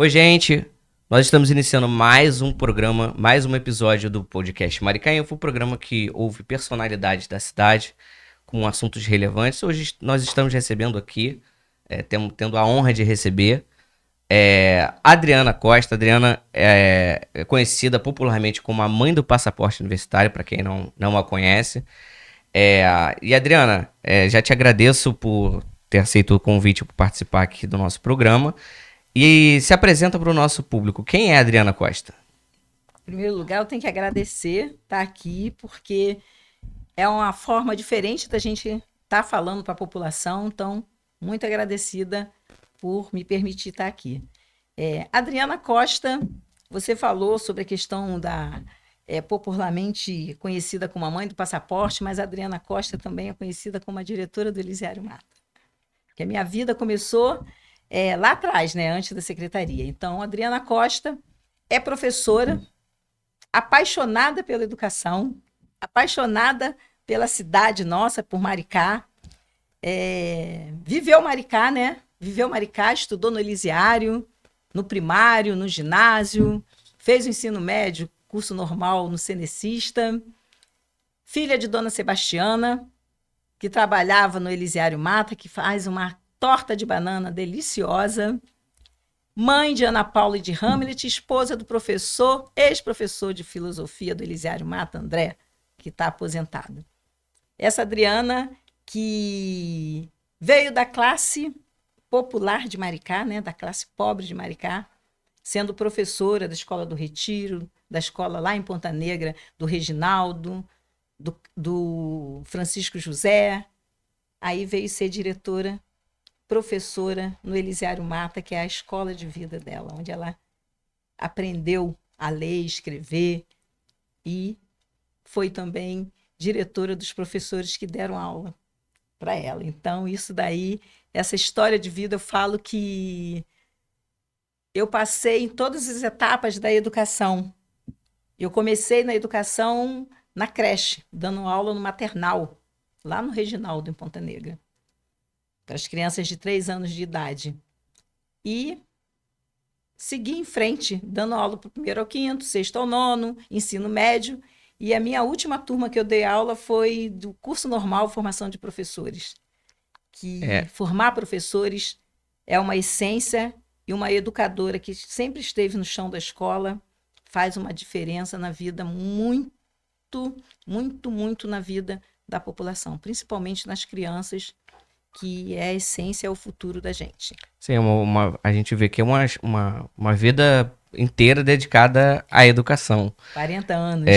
Oi, gente. Nós estamos iniciando mais um programa, mais um episódio do podcast Maricá Info, um programa que ouve personalidades da cidade com assuntos relevantes. Hoje nós estamos recebendo aqui, tendo a honra de receber Adriana Costa. Adriana é conhecida popularmente como a mãe do passaporte universitário, para quem não a conhece. E Adriana, já te agradeço por ter aceito o convite para participar aqui do nosso programa. E se apresenta para o nosso público. Quem é a Adriana Costa? Em primeiro lugar, eu tenho que agradecer estar aqui, porque é uma forma diferente da gente estar falando para a população. Então, muito agradecida por me permitir estar aqui. Adriana Costa, você falou sobre a questão da popularmente conhecida como a mãe do passaporte, mas a Adriana Costa também é conhecida como a diretora do Elisiário Mata. Porque a minha vida começou lá atrás, né, antes da secretaria. Então, a Adriana Costa é professora, apaixonada pela educação, apaixonada pela cidade nossa, por Maricá. Viveu Maricá, né? Viveu Maricá, estudou no Elisiário, no primário, no ginásio, fez o ensino médio, curso normal no Cenecista. Filha de Dona Sebastiana, que trabalhava no Elisiário Mata, que faz uma torta de banana deliciosa. Mãe de Ana Paula e de Hamlet, esposa do professor, ex-professor de filosofia do Elisiário Mata, André, que está aposentado. Essa Adriana, que veio da classe popular de Maricá, né, da classe pobre de Maricá, sendo professora da Escola do Retiro, da escola lá em Ponta Negra, do Reginaldo, do Francisco José. Aí veio ser diretora, professora no Elisiário Mata, que é a escola de vida dela, onde ela aprendeu a ler, escrever, e foi também diretora dos professores que deram aula para ela. Então, isso daí, essa história de vida, eu falo que eu passei em todas as etapas da educação. Eu comecei na educação na creche, dando aula no maternal, lá no Reginaldo, em Ponta Negra, para as crianças de 3 anos de idade. E segui em frente, dando aula para o 1º ao 5º, 6º ao 9º, ensino médio. E a minha última turma que eu dei aula foi do curso normal, formação de professores. Que formar professores é uma essência, e uma educadora que sempre esteve no chão da escola faz uma diferença na vida muito, muito, muito na vida da população, principalmente nas crianças, que é a essência, é o futuro da gente. Sim, a gente vê que é uma vida inteira dedicada à educação. 40 anos.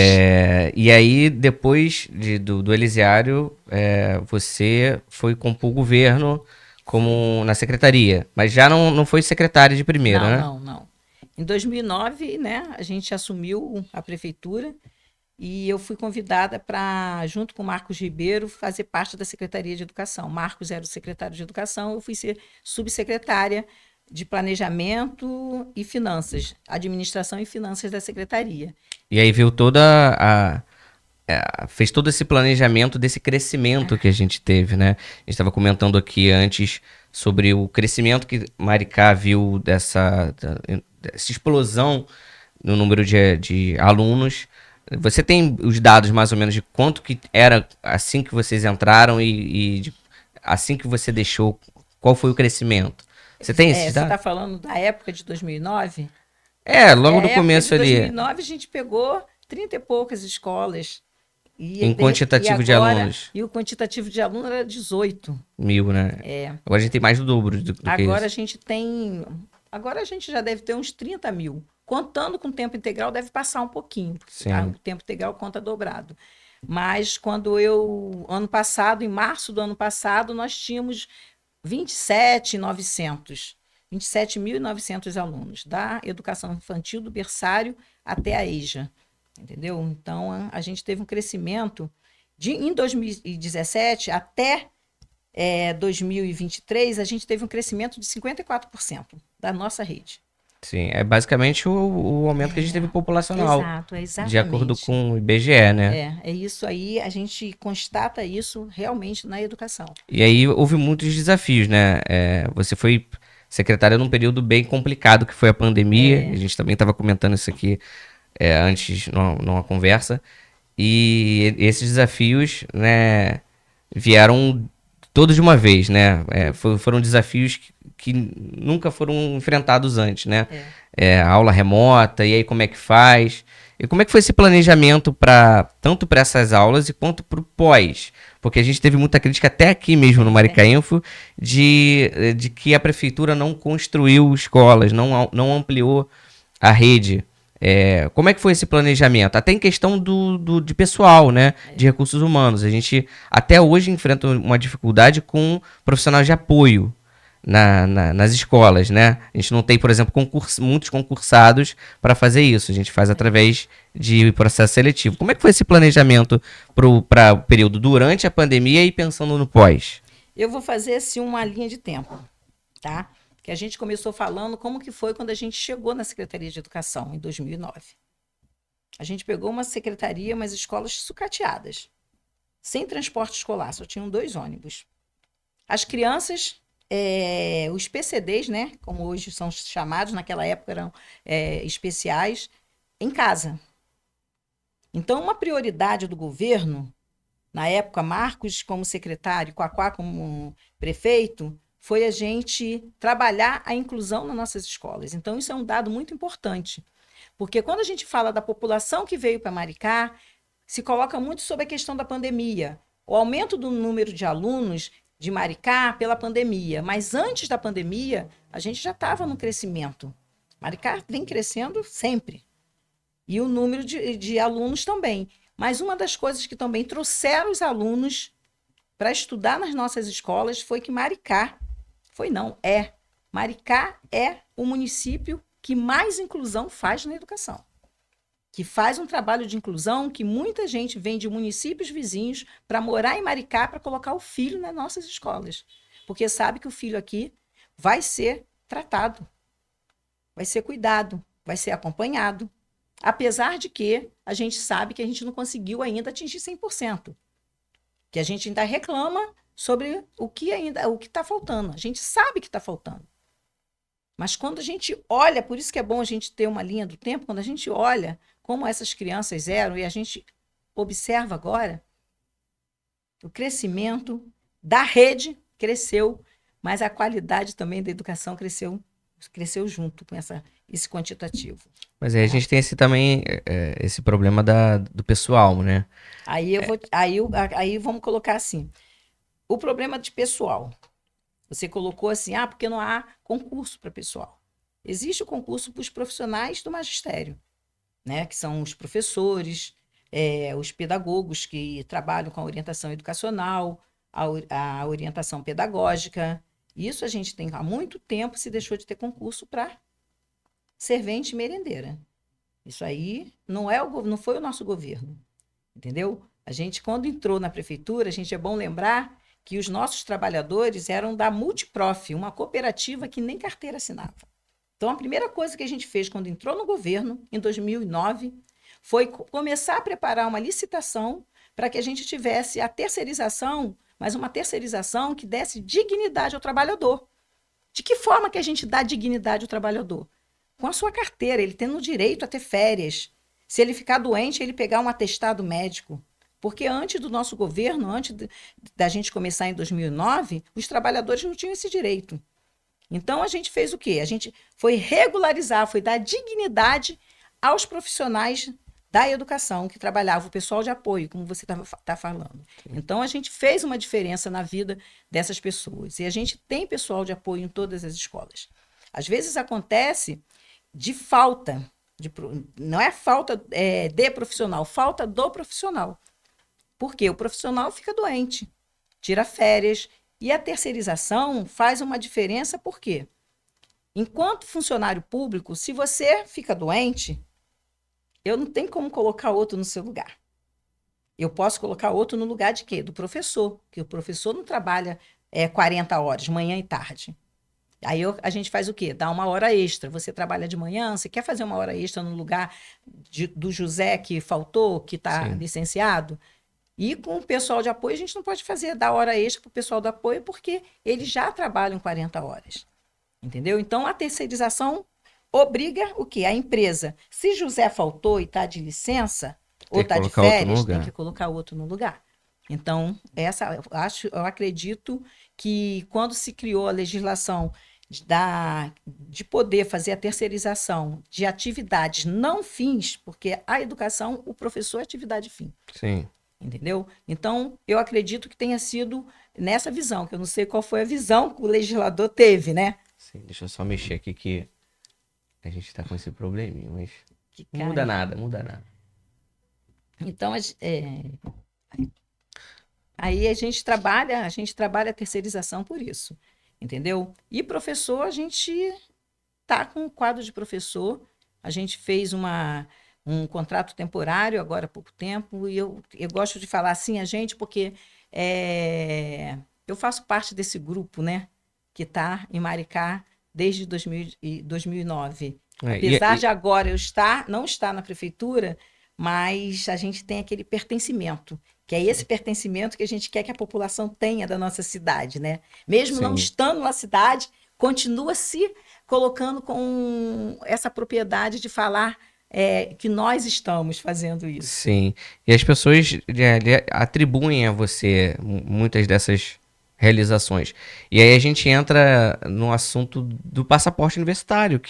E aí, depois do Elisiário, você foi compor o governo como na secretaria, mas já não foi secretária de primeira, né? Não. Em 2009, né, a gente assumiu a prefeitura e eu fui convidada para, junto com o Marcos Ribeiro, fazer parte da Secretaria de Educação. Marcos era o secretário de Educação, eu fui ser subsecretária de Planejamento e Finanças, Administração e Finanças da Secretaria. E aí veio fez todo esse planejamento desse crescimento que a gente teve, né? A gente estava comentando aqui antes sobre o crescimento que Maricá viu dessa explosão no número de alunos. Você tem os dados mais ou menos de quanto que era assim que vocês entraram assim que você deixou, qual foi o crescimento? Você tem esses dados? Você está falando da época de 2009? Logo do começo ali. Em 2009 a gente pegou 30 e poucas escolas. Em quantitativo de alunos. E o quantitativo de alunos era 18 mil, né? Agora a gente tem mais do dobro do que agora isso. Agora a gente já deve ter uns 30 mil. Contando com tempo integral, deve passar um pouquinho. O tempo integral conta dobrado. Mas quando em março do ano passado, nós tínhamos 27.900 alunos, da educação infantil, do berçário até a EJA. Entendeu? Então, a gente teve um crescimento em 2017 até 2023, a gente teve um crescimento de 54% da nossa rede. Sim, é basicamente o aumento que a gente teve populacional. Exato, exatamente. De acordo com o IBGE, né? É isso aí, a gente constata isso realmente na educação. E aí houve muitos desafios, né? Você foi secretária num período bem complicado que foi a pandemia. A gente também estava comentando isso aqui antes numa conversa. E esses desafios, né, vieram todos de uma vez, né? Foram desafios que nunca foram enfrentados antes, né? Aula remota, e aí como é que faz? E como é que foi esse planejamento tanto para essas aulas e quanto para o pós? Porque a gente teve muita crítica até aqui mesmo no Maricainfo de que a prefeitura não construiu escolas, não ampliou a rede. Como é que foi esse planejamento? Até em questão de pessoal, né? De recursos humanos. A gente até hoje enfrenta uma dificuldade com profissionais de apoio nas escolas, né? A gente não tem, por exemplo, muitos concursados para fazer isso. A gente faz através de processo seletivo. Como é que foi esse planejamento para o período durante a pandemia e pensando no pós? Eu vou fazer assim uma linha de tempo, tá? Que a gente começou falando como que foi quando a gente chegou na Secretaria de Educação, em 2009. A gente pegou uma secretaria, umas escolas sucateadas, sem transporte escolar, só tinham 2 ônibus. As crianças, os PCDs, né, como hoje são chamados, naquela época eram especiais, em casa. Então, uma prioridade do governo, na época, Marcos como secretário, Quaquá como prefeito, foi a gente trabalhar a inclusão nas nossas escolas. Então, isso é um dado muito importante, porque quando a gente fala da população que veio para Maricá, se coloca muito sobre a questão da pandemia, o aumento do número de alunos de Maricá pela pandemia, mas antes da pandemia, a gente já estava no crescimento. Maricá vem crescendo sempre, e o número de alunos também. Mas uma das coisas que também trouxeram os alunos para estudar nas nossas escolas foi que Maricá é o município que mais inclusão faz na educação. Que faz um trabalho de inclusão que muita gente vem de municípios vizinhos para morar em Maricá para colocar o filho nas nossas escolas. Porque sabe que o filho aqui vai ser tratado, vai ser cuidado, vai ser acompanhado. Apesar de que a gente sabe que a gente não conseguiu ainda atingir 100%. Que a gente ainda reclama sobre o que está faltando. A gente sabe que está faltando. Mas quando a gente olha, por isso que é bom a gente ter uma linha do tempo, quando a gente olha como essas crianças eram e a gente observa agora, o crescimento da rede cresceu, mas a qualidade também da educação cresceu junto com esse quantitativo. Mas aí a gente tem esse problema do pessoal, né? Aí vamos colocar assim, o problema de pessoal. Você colocou assim, porque não há concurso para pessoal. Existe o concurso para os profissionais do magistério, né? Que são os professores, os pedagogos que trabalham com a orientação educacional, a orientação pedagógica. Isso a gente tem há muito tempo se deixou de ter concurso para servente e merendeira. Isso aí não foi o nosso governo, entendeu? A gente, quando entrou na prefeitura, é bom lembrar que os nossos trabalhadores eram da Multiprof, uma cooperativa que nem carteira assinava. Então, a primeira coisa que a gente fez quando entrou no governo, em 2009, foi começar a preparar uma licitação para que a gente tivesse a terceirização, mas uma terceirização que desse dignidade ao trabalhador. De que forma que a gente dá dignidade ao trabalhador? Com a sua carteira, ele tendo o direito a ter férias. Se ele ficar doente, ele pegar um atestado médico. Porque antes do nosso governo, da gente começar em 2009, os trabalhadores não tinham esse direito. Então, a gente fez o quê? A gente foi regularizar, foi dar dignidade aos profissionais da educação que trabalhavam, o pessoal de apoio, como você está falando. Então, a gente fez uma diferença na vida dessas pessoas. E a gente tem pessoal de apoio em todas as escolas. Às vezes acontece de falta, não é falta de profissional, falta do profissional. Porque o profissional fica doente, tira férias, e a terceirização faz uma diferença por quê? Enquanto funcionário público, se você fica doente, eu não tenho como colocar outro no seu lugar. Eu posso colocar outro no lugar de quê? Do professor, que o professor não trabalha 40 horas, manhã e tarde. Aí a gente faz o quê? Dá uma hora extra. Você trabalha de manhã, você quer fazer uma hora extra no lugar do José que faltou, que está licenciado? E com o pessoal de apoio, a gente não pode dar hora extra para o pessoal do apoio, porque eles já trabalham 40 horas. Entendeu? Então, a terceirização obriga o quê? A empresa. Se José faltou e está de licença, ou Tem que está de colocar outro no férias, tem que lugar. colocar outro no lugar. Então, eu acredito que quando se criou a legislação de poder fazer a terceirização de atividades não fins, porque a educação, o professor é atividade fim. Sim. Entendeu? Então, eu acredito que tenha sido nessa visão, que eu não sei qual foi a visão que o legislador teve, né? Sim. Deixa eu só mexer aqui que a gente tá com esse probleminha, mas Que não muda cai. nada, muda nada. Então, aí a gente trabalha a terceirização por isso, entendeu? E professor, a gente tá com um quadro de professor, a gente fez um contrato temporário agora há pouco tempo, e eu gosto de falar assim, a gente, porque eu faço parte desse grupo, né, que está em Maricá desde 2009. É, Apesar de agora não estar na prefeitura, mas a gente tem aquele pertencimento, que é esse pertencimento que a gente quer que a população tenha da nossa cidade, né? Mesmo não sim, estando na cidade, continua se colocando com essa propriedade de falar que nós estamos fazendo isso. sim. E as pessoas atribuem a você muitas dessas realizações. E aí a gente entra no assunto do passaporte universitário,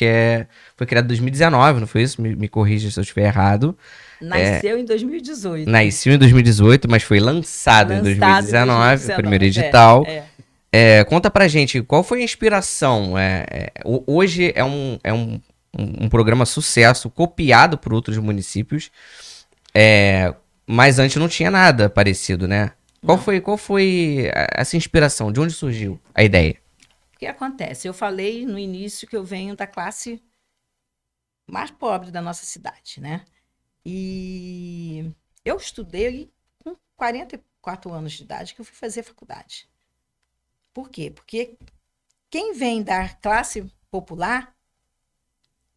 foi criado em 2019, não foi isso? Me corrija se eu estiver errado. Nasceu em 2018, Nasceu em 2018, mas foi lançado em lançado em 2019, o primeiro 2019. edital. Conta pra gente, qual foi a inspiração? Hoje é um programa sucesso, copiado por outros municípios, mas antes não tinha nada parecido, né? Não. Qual foi essa inspiração? De onde surgiu a ideia? O que acontece? Eu falei no início que eu venho da classe mais pobre da nossa cidade, né? E eu estudei com 44 anos de idade que eu fui fazer faculdade. Por quê? Porque quem vem da classe popular,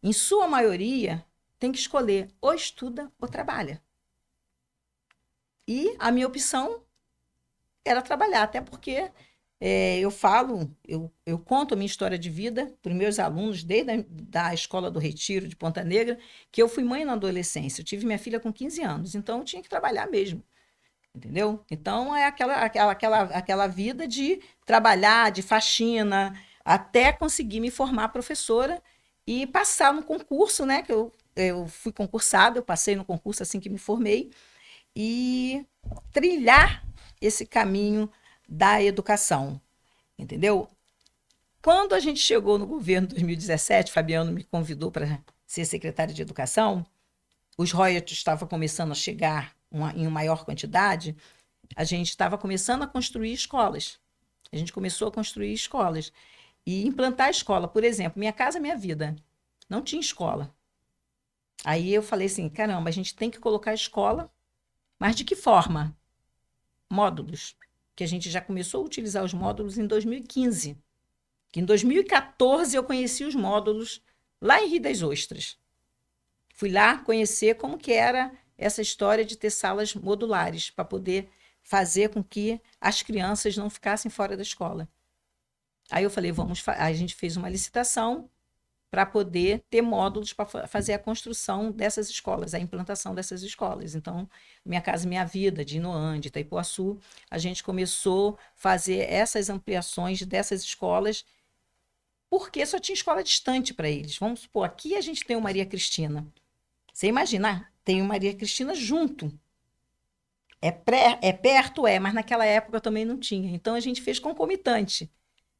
em sua maioria, tem que escolher ou estuda ou trabalha. E a minha opção era trabalhar, até porque eu conto a minha história de vida para os meus alunos, desde da Escola do Retiro de Ponta Negra, que eu fui mãe na adolescência. Eu tive minha filha com 15 anos, então eu tinha que trabalhar mesmo. Entendeu? Então é aquela vida de trabalhar, de faxina, até conseguir me formar professora e passar no concurso, né? Que eu fui concursada, eu passei no concurso assim que me formei, e trilhar esse caminho da educação. Entendeu? Quando a gente chegou no governo em 2017, Fabiano me convidou para ser secretária de educação, os royalties estavam começando a chegar em maior quantidade, a gente estava começando a construir escolas. A gente começou a construir escolas e implantar a escola. Por exemplo, Minha Casa Minha Vida. Não tinha escola. Aí eu falei assim, caramba, a gente tem que colocar escola, mas de que forma? Módulos. Que a gente já começou a utilizar os módulos em 2015. Que em 2014 eu conheci os módulos lá em Rio das Ostras. Fui lá conhecer como que era essa história de ter salas modulares para poder fazer com que as crianças não ficassem fora da escola. Aí eu falei, a gente fez uma licitação para poder ter módulos para fazer a construção dessas escolas, a implantação dessas escolas. Então, Minha Casa Minha Vida, de Inoã, de Itaipuaçu, a gente começou a fazer essas ampliações dessas escolas, porque só tinha escola distante para eles. Vamos supor, aqui a gente tem o Maria Cristina. Você imagina, tem o Maria Cristina junto. É perto, mas naquela época também não tinha. Então a gente fez concomitante.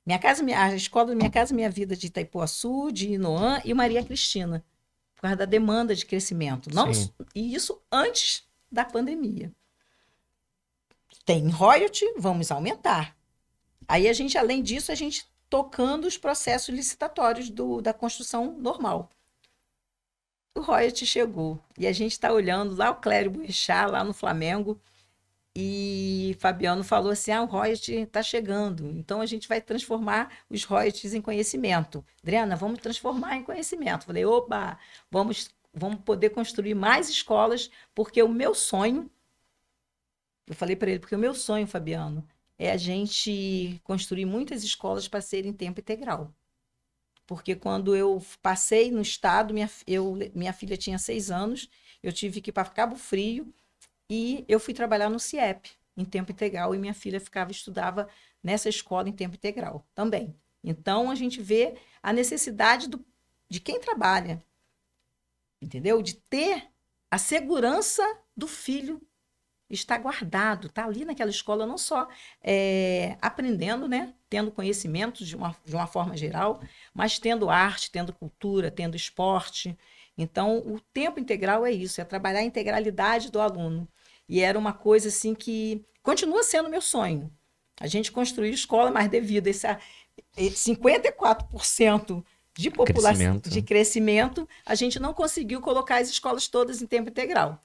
A escola do Minha Casa Minha Vida de Itaipuaçu, de Inoã e Maria Cristina, por causa da demanda de crescimento. Não, Sim. e isso antes da pandemia. Tem royalty, vamos aumentar. Aí além disso, a gente tocando os processos licitatórios da construção normal. O royalty chegou e a gente está olhando lá o Clério Boechat, lá no Flamengo, e Fabiano falou assim, o royalty está chegando, então a gente vai transformar os royalties em conhecimento. Adriana, vamos transformar em conhecimento. Falei, opa, vamos poder construir mais escolas, porque o meu sonho, eu falei para ele, porque o meu sonho, Fabiano, é a gente construir muitas escolas para serem em tempo integral. porque quando eu passei no estado, minha filha tinha 6 anos, eu tive que ir para Cabo Frio e eu fui trabalhar no CIEP, em tempo integral, e minha filha estudava nessa escola em tempo integral também. Então, a gente vê a necessidade de quem trabalha, entendeu? De ter a segurança do filho está guardado, está ali naquela escola, não só aprendendo, né? Tendo conhecimentos de uma forma geral, mas tendo arte, tendo cultura, tendo esporte. Então, o tempo integral é isso, é trabalhar a integralidade do aluno. E era uma coisa assim que continua sendo meu sonho. A gente construiu escola, mas devido a esse 54% de população de crescimento, a gente não conseguiu colocar as escolas todas em tempo integral.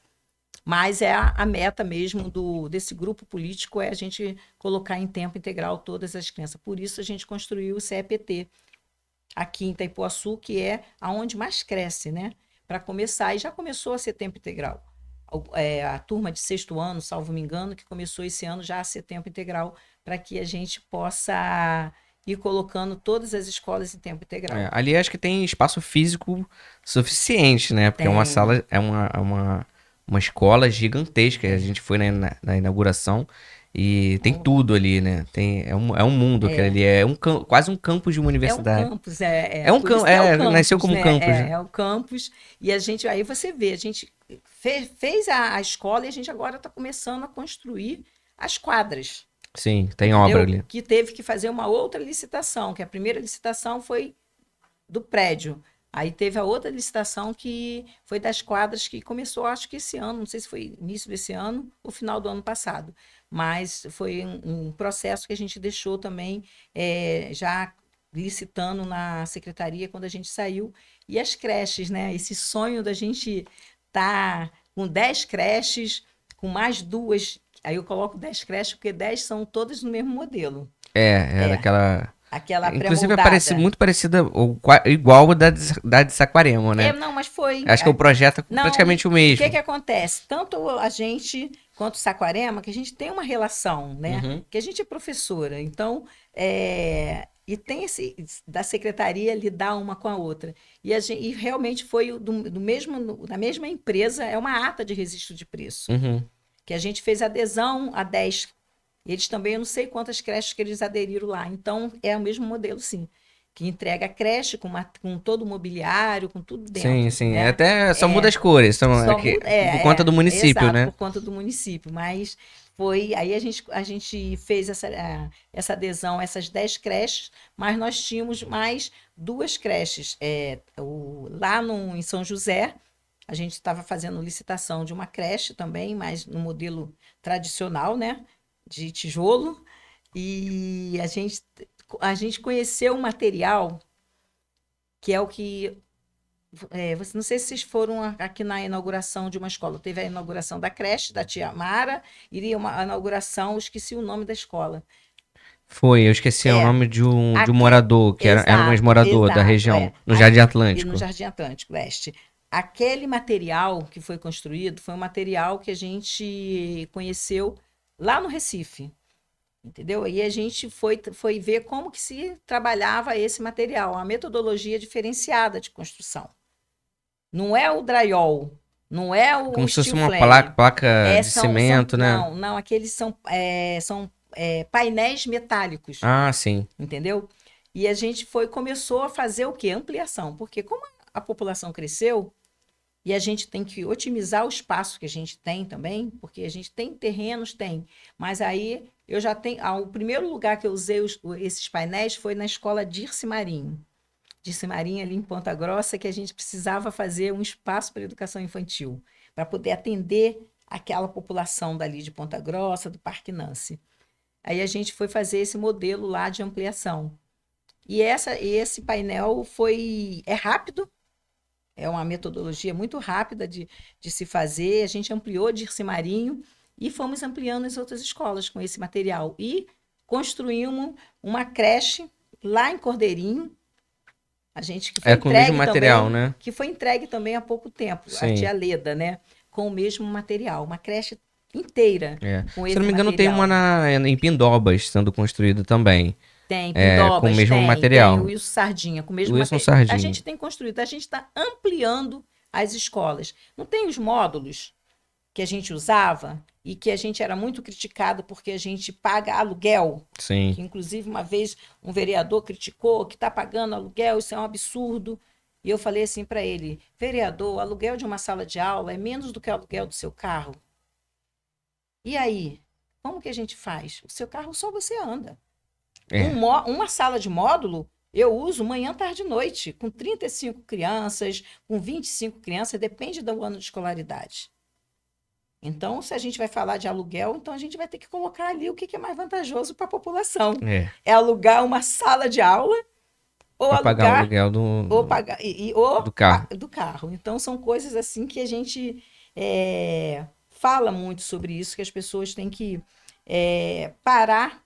Mas é a meta mesmo desse grupo político é a gente colocar em tempo integral todas as crianças. Por isso a gente construiu o CEPT aqui em Itaipuaçu, que é aonde mais cresce, né? Para começar, e já começou a ser tempo integral. A turma de 6º ano, salvo me engano, que começou esse ano já a ser tempo integral, para que a gente possa ir colocando todas as escolas em tempo integral. Ali acho que tem espaço físico suficiente, né? Porque é uma sala, é uma escola gigantesca. A gente foi na inauguração e tem tudo ali, né? É um mundo que ali é quase um campus de uma universidade. É um campus, nasceu como né? campus. É o campus. E a gente, aí você vê, a gente fez a escola e a gente agora está começando a construir as quadras. Sim, tem obra ali. Que teve que fazer uma outra licitação, que a primeira licitação foi do prédio. Aí teve a outra licitação que foi das quadras, que começou, acho que esse ano, não sei se foi início desse ano ou final do ano passado. Mas foi um processo que a gente deixou também já licitando na secretaria quando a gente saiu. E as creches, né? Esse sonho da gente estar com 10 creches, com mais 2. Aí eu coloco 10 creches, porque 10 são todas no mesmo modelo. Daquela... Aquela inclusive parece muito parecida, ou igual a da de Saquarema, né? Não, mas foi... Acho que o projeto é praticamente o mesmo. O que acontece? Tanto a gente quanto Saquarema, que a gente tem uma relação, né? Uhum. Que a gente é professora, então... E tem da secretaria lidar uma com a outra. E realmente foi da mesma empresa, é uma ata de registro de preço. Uhum. Que a gente fez adesão a 10. Eles também, eu não sei quantas creches que eles aderiram lá. Então, é o mesmo modelo, sim. Que entrega a creche com todo o mobiliário, com tudo dentro. Sim, sim. Né? Até só muda as cores. Por conta do município, exato, né? Por conta do município. Mas foi... Aí a gente fez essa adesão a essas 10 creches, mas nós tínhamos mais 2 creches. Lá em São José, a gente estava fazendo licitação de uma creche também, mas no modelo tradicional, né? De tijolo, e a gente conheceu um material que é o que... não sei se vocês foram aqui na inauguração de uma escola. Teve a inauguração da creche, da tia Mara, iria uma inauguração, eu esqueci o nome da escola. Foi, eu esqueci o nome de um morador, que era um ex-morador da região, no Jardim Atlântico. No Jardim Atlântico, Leste. Aquele material que foi construído foi um material que a gente conheceu lá no Recife, entendeu? E a gente foi ver como que se trabalhava esse material, uma metodologia diferenciada de construção. Não é o drywall, não é o como se fosse uma flame. placa de cimento, né? Não, aqueles são painéis metálicos. Ah, sim. Entendeu? E a gente começou a fazer o quê? Ampliação, porque como a população cresceu, e a gente tem que otimizar o espaço que a gente tem também, porque a gente tem terrenos, mas aí eu já tenho... O primeiro lugar que eu usei esses painéis foi na escola Dirce Marinho. Dirce Marinho, ali em Ponta Grossa, que a gente precisava fazer um espaço para educação infantil, para poder atender aquela população dali de Ponta Grossa, do Parque Nancy. Aí a gente foi fazer esse modelo lá de ampliação. E esse painel é rápido, é uma metodologia muito rápida de se fazer. A gente ampliou Dirce Marinho e fomos ampliando as outras escolas com esse material. E construímos uma creche lá em Cordeirinho. A gente que foi com o mesmo material, né? Que foi entregue também há pouco tempo, Sim. a tia Leda, né? Com o mesmo material. Uma creche inteira com esse material. Se não me engano, tem uma em Pindobas sendo construída também. Tem, com o Pindobas, mesmo tem, material. tem o Wilson Sardinha, com o mesmo Wilson material. Sardinha. A gente tem construído, a gente está ampliando as escolas. Não tem os módulos que a gente usava e que a gente era muito criticado porque a gente paga aluguel, Sim. que inclusive uma vez um vereador criticou que está pagando aluguel, isso é um absurdo. E eu falei assim para ele, vereador, o aluguel de uma sala de aula é menos do que o aluguel do seu carro. E aí, como que a gente faz? O seu carro só você anda. É. Uma sala de módulo eu uso manhã, tarde e noite, com 35 crianças, com 25 crianças, depende do ano de escolaridade. Então, se a gente vai falar de aluguel, então a gente vai ter que colocar ali o que é mais vantajoso para a população. É alugar uma sala de aula ou Pra pagar o alugar aluguel ou pagar ou do carro. do carro. Então, são coisas assim que a gente fala muito sobre isso, que as pessoas têm que parar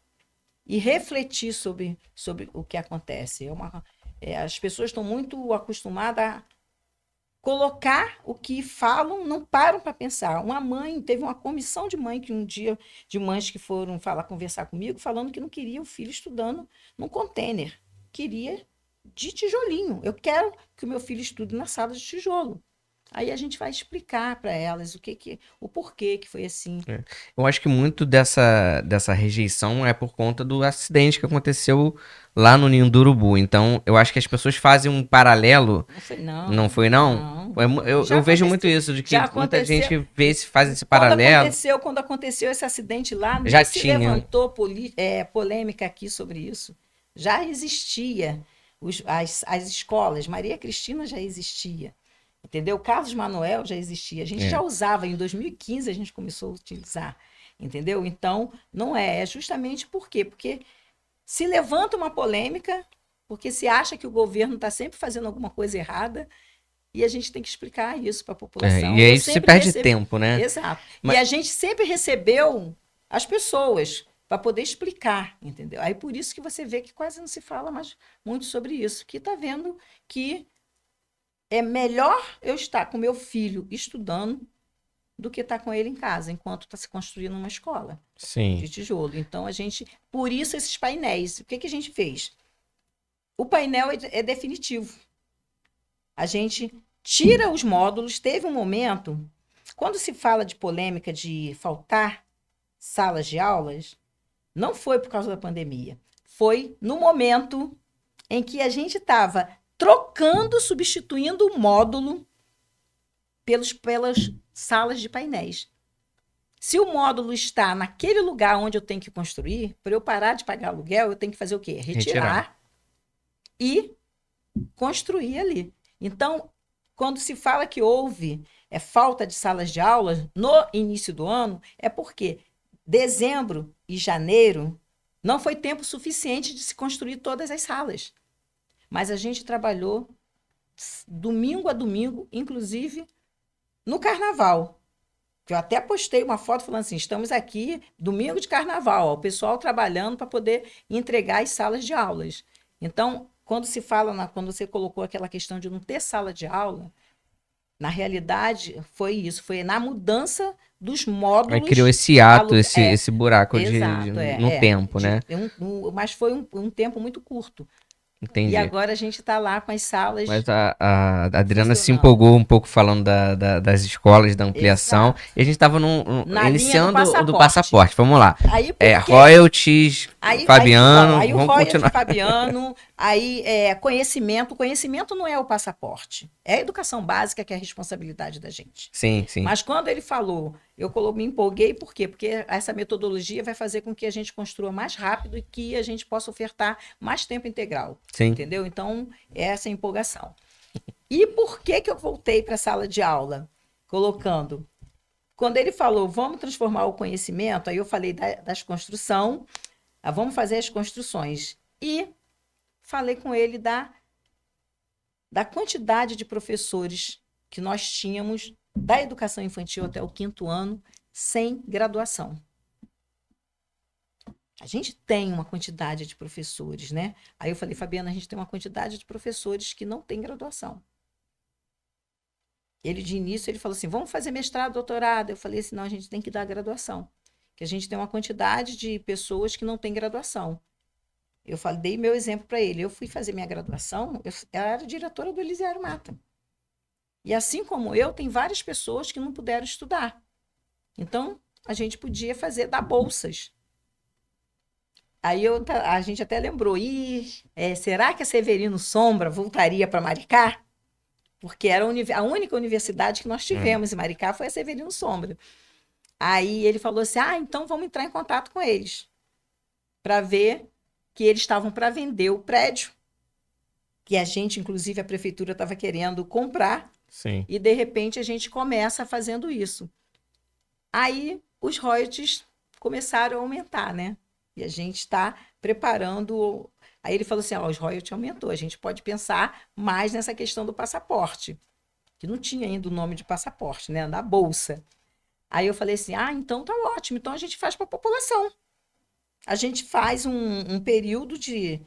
e refletir sobre o que acontece. As pessoas estão muito acostumadas a colocar o que falam, não param para pensar. Uma mãe, teve uma comissão de mãe que um dia, de mães que foram conversar comigo, falando que não queria o filho estudando num container. Queria de tijolinho. Eu quero que o meu filho estude na sala de tijolo. Aí a gente vai explicar para elas o porquê que foi assim. Eu acho que muito dessa rejeição é por conta do acidente que aconteceu lá no Ninho do Urubu. Então, eu acho que as pessoas fazem um paralelo. Não foi, não. Não foi, não? Eu vejo muito isso, de que muita gente faz esse paralelo. Quando aconteceu esse acidente lá, já se tinha. levantou polêmica aqui sobre isso. Já existia as escolas. Maria Cristina já existia. Entendeu? Carlos Manuel já existia. A gente já usava. Em 2015 a gente começou a utilizar. Entendeu? Então, não é. É justamente por quê? Porque se levanta uma polêmica, porque se acha que o governo está sempre fazendo alguma coisa errada, e a gente tem que explicar isso para a população. E aí se perde tempo, né? Exato. E a gente sempre recebeu as pessoas para poder explicar, entendeu? Aí por isso que você vê que quase não se fala mais muito sobre isso, que está vendo que é melhor eu estar com meu filho estudando do que estar com ele em casa, enquanto está se construindo uma escola de tijolo. Então, por isso esses painéis. O que a gente fez? O painel é definitivo. A gente tira os módulos. Teve um momento, quando se fala de polêmica de faltar salas de aulas, não foi por causa da pandemia. Foi no momento em que a gente estava substituindo o módulo pelas salas de painéis. Se o módulo está naquele lugar onde eu tenho que construir, para eu parar de pagar aluguel, eu tenho que fazer o quê? Retirar. E construir ali. Então, quando se fala que houve falta de salas de aula no início do ano, é porque dezembro e janeiro não foi tempo suficiente de se construir todas as salas. Mas a gente trabalhou domingo a domingo, inclusive no carnaval. Eu até postei uma foto falando assim, estamos aqui domingo de carnaval, o pessoal trabalhando para poder entregar as salas de aulas. Então, quando se fala, quando você colocou aquela questão de não ter sala de aula, na realidade foi isso, foi na mudança dos módulos. Aí criou esse ato, esse buraco no tempo, né? Mas foi um tempo muito curto. Entendi. E agora a gente está lá com as salas. Mas a Adriana se empolgou um pouco falando das escolas, da ampliação. Exato. E a gente estava iniciando do passaporte. Vamos lá. Aí, royalties, Fabiano. Aí vamos royalties, continuar. Fabiano. Aí conhecimento. Conhecimento não é o passaporte. É a educação básica que é a responsabilidade da gente. Sim, sim. Mas quando ele falou, eu me empolguei, por quê? Porque essa metodologia vai fazer com que a gente construa mais rápido e que a gente possa ofertar mais tempo integral. Sim. Entendeu? Então, essa é a empolgação. E por que eu voltei para a sala de aula? Colocando. Quando ele falou, vamos transformar o conhecimento, aí eu falei das construções, vamos fazer as construções. E falei com ele da quantidade de professores que nós tínhamos da educação infantil até o 5º ano sem graduação. A gente tem uma quantidade de professores, né? Aí eu falei, Fabiana, a gente tem uma quantidade de professores que não têm graduação. Ele, de início, ele falou assim, vamos fazer mestrado, doutorado. Eu falei assim, não, a gente tem que dar graduação. Que a gente tem uma quantidade de pessoas que não têm graduação. Eu falei, dei meu exemplo para ele. Eu fui fazer minha graduação, eu era diretora do Elisiário Mata. E assim como eu, tem várias pessoas que não puderam estudar. Então, a gente podia dar bolsas. Aí a gente até lembrou, será que a Severino Sombra voltaria para Maricá? Porque era a única universidade que nós tivemos em Maricá foi a Severino Sombra. Aí ele falou assim, então vamos entrar em contato com eles, para ver que eles estavam para vender o prédio, que a gente, inclusive, a prefeitura estava querendo comprar, Sim. e de repente a gente começa fazendo isso. Aí os royalties começaram a aumentar, né? E a gente está preparando. Aí ele falou assim: os royalties aumentou, a gente pode pensar mais nessa questão do passaporte, que não tinha ainda o nome de passaporte, né? Na bolsa. Aí eu falei assim: então tá ótimo, então a gente faz para a população. A gente faz um período de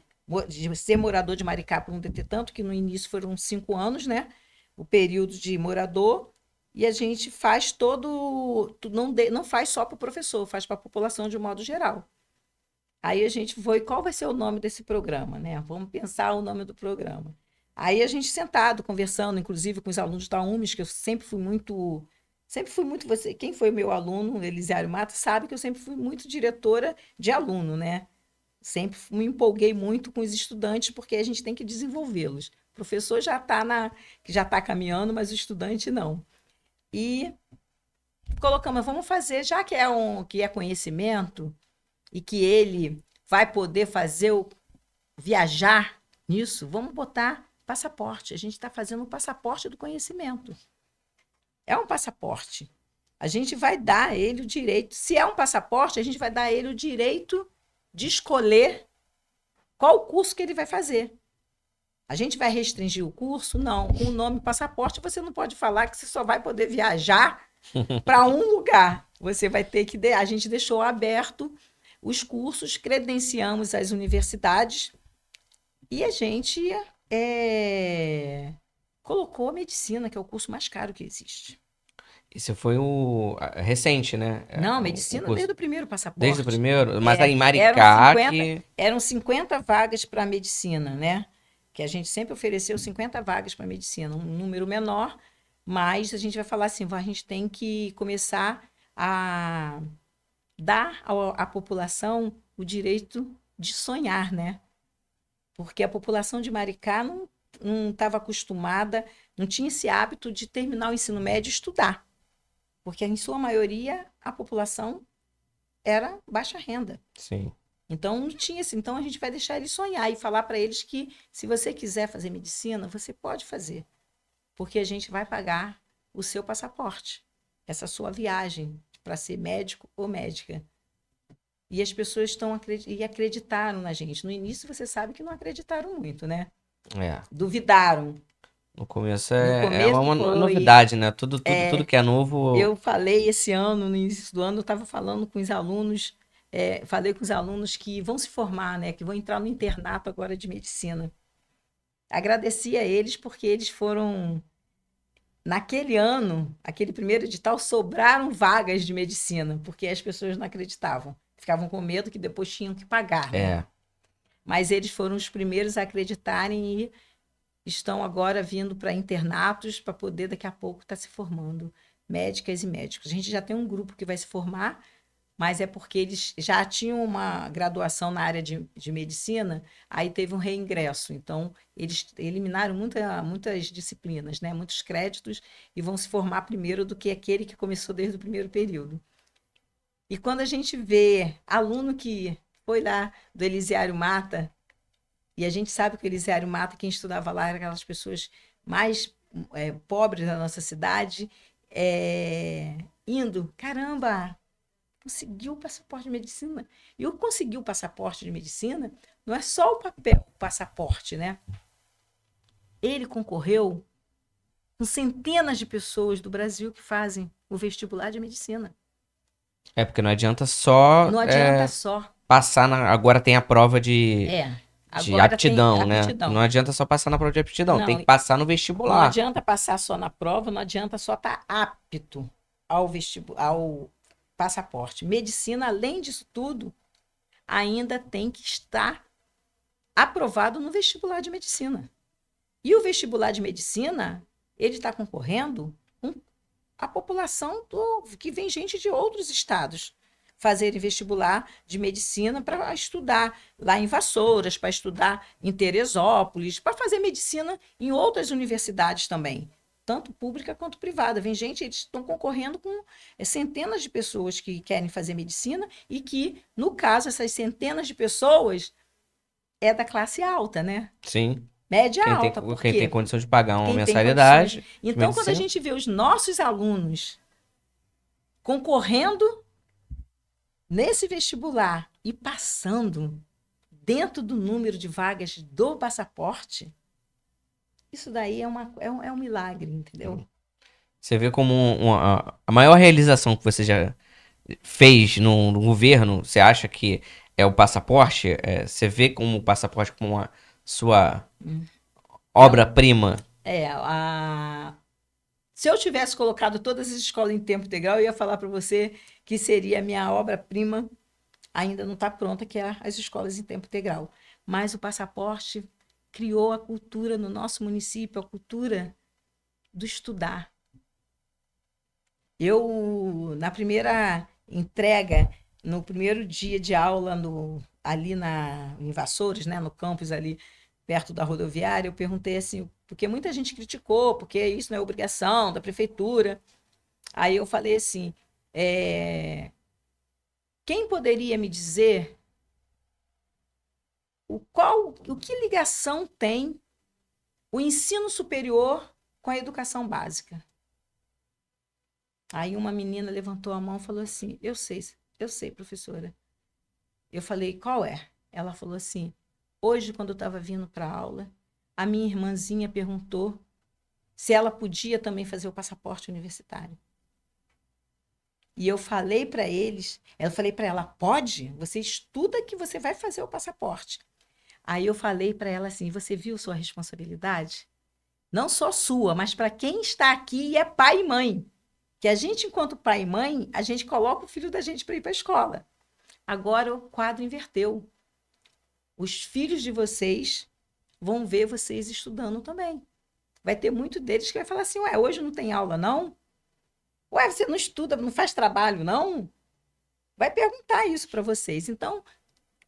ser morador de Maricá por um tanto que no início foram 5 anos, né? O período de morador. E a gente faz não faz só para o professor, faz para a população de um modo geral. Aí a gente foi, qual vai ser o nome desse programa, né? Vamos pensar o nome do programa. Aí a gente sentado, conversando, inclusive com os alunos da UMES, que eu sempre fui muito, quem foi meu aluno, Elisiário Mata, sabe que eu sempre fui muito diretora de aluno, né? Sempre me empolguei muito com os estudantes, porque a gente tem que desenvolvê-los. O professor já está caminhando, mas o estudante não. E colocamos, vamos fazer, já que é conhecimento e que ele vai poder viajar nisso, vamos botar passaporte. A gente está fazendo um passaporte do conhecimento. É um passaporte. A gente vai dar a ele o direito. Se é um passaporte, a gente vai dar a ele o direito de escolher qual curso que ele vai fazer. A gente vai restringir o curso? Não. Com o nome passaporte, você não pode falar que você só vai poder viajar para um lugar. Você vai ter que... A gente deixou aberto os cursos, credenciamos as universidades e a gente colocou a medicina, que é o curso mais caro que existe. Esse foi recente, né? Não, medicina desde o primeiro passaporte. Desde o primeiro? Mas aí em Maricá eram 50 vagas para medicina, né? Que a gente sempre ofereceu 50 vagas para medicina, um número menor, mas a gente vai falar assim, a gente tem que começar a dar à população o direito de sonhar, né? Porque a população de Maricá não estava acostumada, não tinha esse hábito de terminar o ensino médio e estudar. Porque, em sua maioria, a população era baixa renda. Sim. Então, não tinha assim. Então, a gente vai deixar eles sonhar e falar para eles que, se você quiser fazer medicina, você pode fazer. Porque a gente vai pagar o seu passaporte, essa sua viagem para ser médico ou médica. E as pessoas acreditaram na gente. No início, você sabe que não acreditaram muito, né? Duvidaram. No começo é uma novidade, né? Tudo que é novo... Eu falei esse ano, no início do ano, eu estava falando com os alunos, falei com os alunos que vão se formar, né? Que vão entrar no internato agora de medicina. Agradeci a eles porque eles foram... Naquele ano, aquele primeiro edital, sobraram vagas de medicina, porque as pessoas não acreditavam. Ficavam com medo que depois tinham que pagar, né? Mas eles foram os primeiros a acreditarem e estão agora vindo para internatos para poder, daqui a pouco, estar se formando médicas e médicos. A gente já tem um grupo que vai se formar, mas é porque eles já tinham uma graduação na área de medicina, aí teve um reingresso. Então, eles eliminaram muitas disciplinas, né? Muitos créditos, e vão se formar primeiro do que aquele que começou desde o primeiro período. E quando a gente vê aluno que foi lá do Elisiário Mata, e a gente sabe que o Elisiário Mata, quem estudava lá, eram aquelas pessoas mais pobres da nossa cidade, indo, caramba, conseguiu o passaporte de medicina. E o conseguir o passaporte de medicina não é só o papel, o passaporte, né? Ele concorreu com centenas de pessoas do Brasil que fazem o vestibular de medicina. Porque não adianta só... Não adianta só. Passar agora tem a prova de aptidão, né? Aptidão. Não adianta só passar na prova de aptidão, Não, tem que passar no vestibular. Não adianta passar só na prova, não adianta só estar apto ao passaporte. Medicina, além disso tudo, ainda tem que estar aprovado no vestibular de medicina. E o vestibular de medicina, ele está concorrendo com a população que vem gente de outros estados fazerem vestibular de medicina para estudar lá em Vassouras, para estudar em Teresópolis, para fazer medicina em outras universidades também, tanto pública quanto privada. Vem gente, eles estão concorrendo com centenas de pessoas que querem fazer medicina e que, no caso, essas centenas de pessoas é da classe alta, né? Sim. Média alta. Por Quem quê? tem condição de pagar uma Quem tem mensalidade. Então, quando a gente vê os nossos alunos concorrendo nesse vestibular e passando dentro do número de vagas do passaporte, isso daí é um milagre, entendeu? Você vê como a maior realização que você já fez no governo, você acha que é o passaporte? Você vê como o passaporte como a sua obra-prima? Se eu tivesse colocado todas as escolas em tempo integral, eu ia falar para você que seria a minha obra-prima, ainda não está pronta, que é as escolas em tempo integral. Mas o passaporte criou a cultura no nosso município, a cultura do estudar. Na primeira entrega, no primeiro dia de aula ali em Vassouras, né, no campus ali perto da rodoviária, eu perguntei assim, porque muita gente criticou, porque isso não é obrigação da prefeitura. Aí eu falei assim, quem poderia me dizer o que ligação tem o ensino superior com a educação básica? Aí uma menina levantou a mão e falou assim, eu sei, professora. Eu falei, qual é? Ela falou assim, hoje, quando eu estava vindo para a aula, a minha irmãzinha perguntou se ela podia também fazer o passaporte universitário. E eu falei para ela, pode? Você estuda que você vai fazer o passaporte. Aí eu falei para ela assim, você viu sua responsabilidade? Não só sua, mas para quem está aqui e é pai e mãe. Que a gente, enquanto pai e mãe, a gente coloca o filho da gente para ir para a escola. Agora o quadro inverteu. Os filhos de vocês vão ver vocês estudando também. Vai ter muito deles que vai falar assim, hoje não tem aula, não? Você não estuda, não faz trabalho, não? Vai perguntar isso para vocês. Então,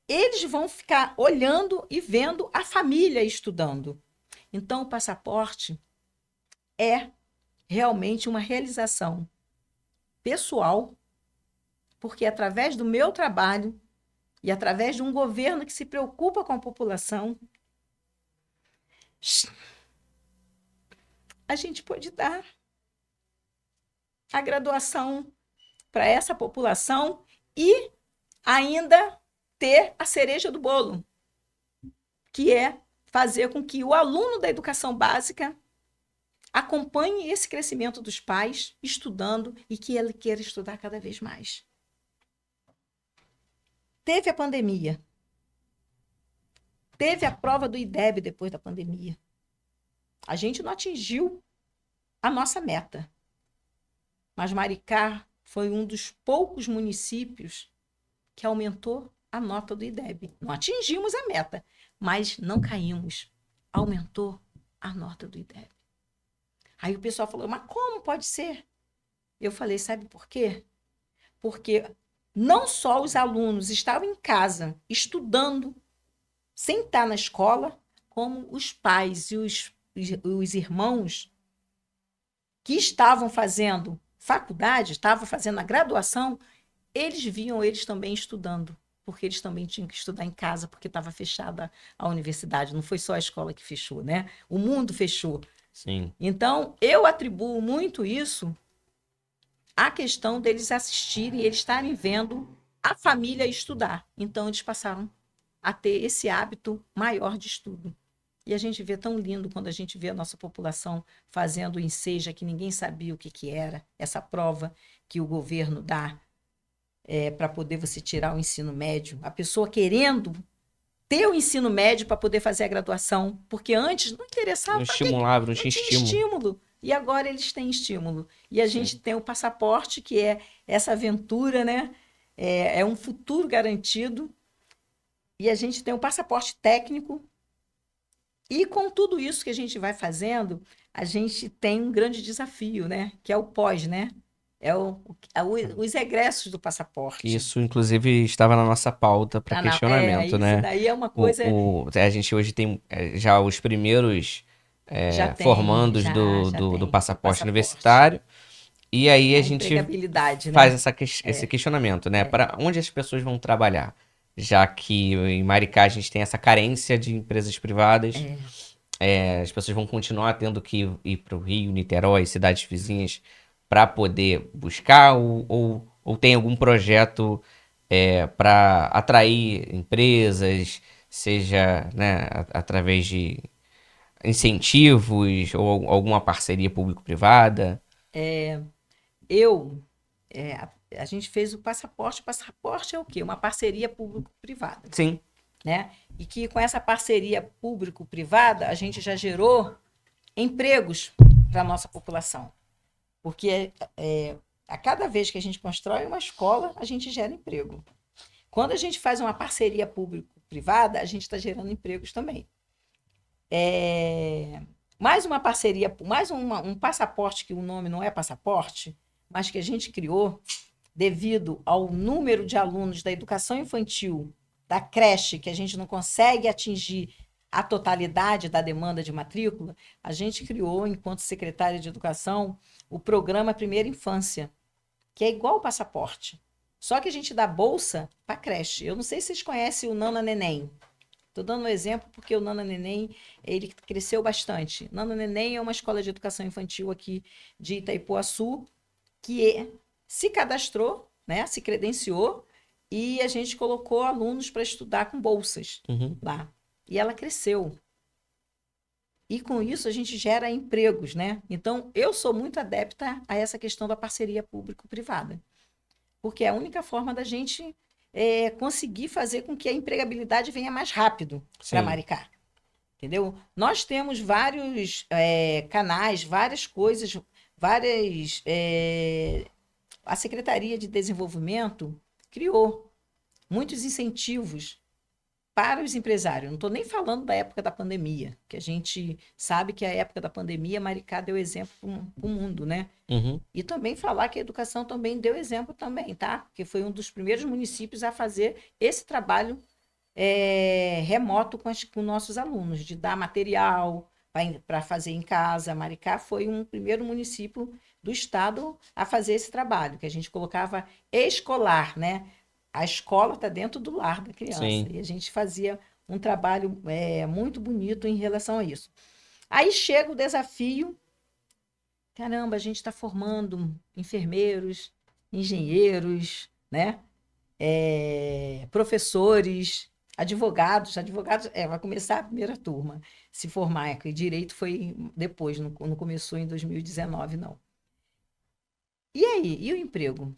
eles vão ficar olhando e vendo a família estudando. Então, o passaporte é realmente uma realização pessoal, porque através do meu trabalho e através de um governo que se preocupa com a população, a gente pode dar a graduação para essa população e ainda ter a cereja do bolo, que é fazer com que o aluno da educação básica acompanhe esse crescimento dos pais estudando e que ele queira estudar cada vez mais. Teve a pandemia. Teve a prova do IDEB depois da pandemia. A gente não atingiu a nossa meta. Mas Maricá foi um dos poucos municípios que aumentou a nota do IDEB. Não atingimos a meta, mas não caímos. Aumentou a nota do IDEB. Aí o pessoal falou, mas como pode ser? Eu falei, sabe por quê? Porque não só os alunos estavam em casa estudando, sem estar na escola, como os pais e os irmãos que estavam fazendo faculdade, estavam fazendo a graduação, eles viam eles também estudando, porque eles também tinham que estudar em casa, porque estava fechada a universidade. Não foi só a escola que fechou, né? O mundo fechou. Sim. Então, eu atribuo muito isso à questão deles assistirem, eles estarem vendo a família estudar. Então, eles passaram a ter esse hábito maior de estudo. E a gente vê tão lindo quando a gente vê a nossa população fazendo o Enseja, que ninguém sabia o que era, essa prova que o governo dá para poder você tirar o ensino médio. A pessoa querendo ter o ensino médio para poder fazer a graduação, porque antes não interessava. Não estimulava, não tinha estímulo. E agora eles têm estímulo. E a gente tem o passaporte, que é essa aventura, né? É um futuro garantido. E a gente tem um passaporte técnico. E com tudo isso que a gente vai fazendo, a gente tem um grande desafio, né? Que é o pós, né? Os egressos do passaporte. Isso, inclusive, estava na nossa pauta para questionamento, Isso né? daí é uma coisa. A gente hoje tem já os primeiros Já tem, formandos já do tem. O passaporte passaporte. universitário, e aí a A gente empregabilidade, faz né? esse questionamento, né? Para onde as pessoas vão trabalhar? Já que em Maricá a gente tem essa carência de empresas privadas, as pessoas vão continuar tendo que ir para o Rio, Niterói, cidades vizinhas, para poder buscar, ou tem algum projeto para atrair empresas, seja, né, através de incentivos ou alguma parceria público-privada? Eu, a gente fez o passaporte. O passaporte é o quê? Uma parceria público-privada, Sim. né? E que com essa parceria público-privada, a gente já gerou empregos para a nossa população. Porque a cada vez que a gente constrói uma escola, a gente gera emprego. Quando a gente faz uma parceria público-privada, a gente está gerando empregos também. Mais uma parceria, um passaporte que o nome não é passaporte, mas que a gente criou devido ao número de alunos da educação infantil, da creche, que a gente não consegue atingir a totalidade da demanda de matrícula, a gente criou, enquanto secretária de Educação, o programa Primeira Infância, que é igual ao passaporte. Só que a gente dá bolsa para creche. Eu não sei se vocês conhecem o Nana Neném. Estou dando um exemplo porque o Nana Neném ele cresceu bastante. Nana Neném é uma escola de educação infantil aqui de Itaipuaçu que se cadastrou, né, se credenciou e a gente colocou alunos para estudar com bolsas lá. E ela cresceu. E com isso a gente gera empregos, né? Então, eu sou muito adepta a essa questão da parceria público-privada. Porque é a única forma da gente conseguir fazer com que a empregabilidade venha mais rápido para Maricá. Entendeu? Nós temos vários canais, várias coisas, várias. A Secretaria de Desenvolvimento criou muitos incentivos para os empresários. Não estou nem falando da época da pandemia, que a gente sabe que a época da pandemia, Maricá deu exemplo para o mundo, né? E também falar que a educação também deu exemplo também, tá? Porque foi um dos primeiros municípios a fazer esse trabalho remoto com nossos alunos, de dar material para fazer em casa. Maricá foi um primeiro município do estado a fazer esse trabalho, que a gente colocava escolar, né? A escola está dentro do lar da criança. Sim. E a gente fazia um trabalho muito bonito em relação a isso. Aí chega o desafio. Caramba, a gente está formando enfermeiros, engenheiros, né? Professores, advogados. Advogados, vai começar a primeira turma se formar. Que direito foi depois, não começou em 2019, não. E aí? E o emprego?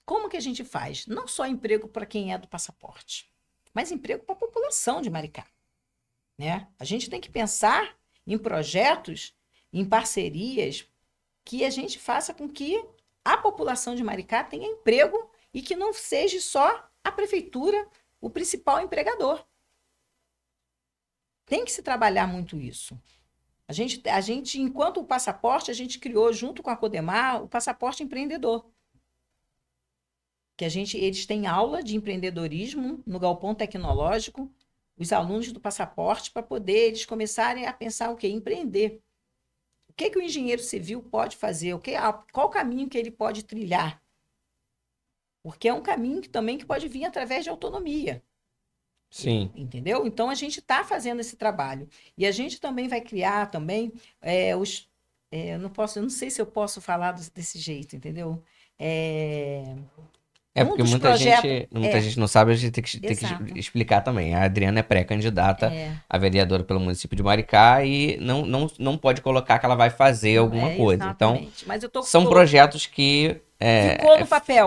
Como que a gente faz? Não só emprego para quem é do passaporte, mas emprego para a população de Maricá, né? A gente tem que pensar em projetos, em parcerias, que a gente faça com que a população de Maricá tenha emprego e que não seja só a prefeitura o principal empregador. Tem que se trabalhar muito isso. A gente, enquanto o passaporte, a gente criou, junto com a Codemar, o passaporte empreendedor. Que eles têm aula de empreendedorismo no Galpão Tecnológico, os alunos do passaporte, para poder eles começarem a pensar o quê? Empreender. O que o engenheiro civil pode fazer? Qual o caminho que ele pode trilhar? Porque é um caminho que pode vir através de autonomia. Sim. Entendeu? Então, a gente está fazendo esse trabalho. E a gente também vai criar também eu não sei se eu posso falar desse jeito, entendeu? Porque muita gente não sabe, a gente tem que explicar também. A Adriana é pré-candidata a vereadora pelo município de Maricá e não pode colocar que ela vai fazer alguma coisa. Exatamente. Então, mas eu são projetos que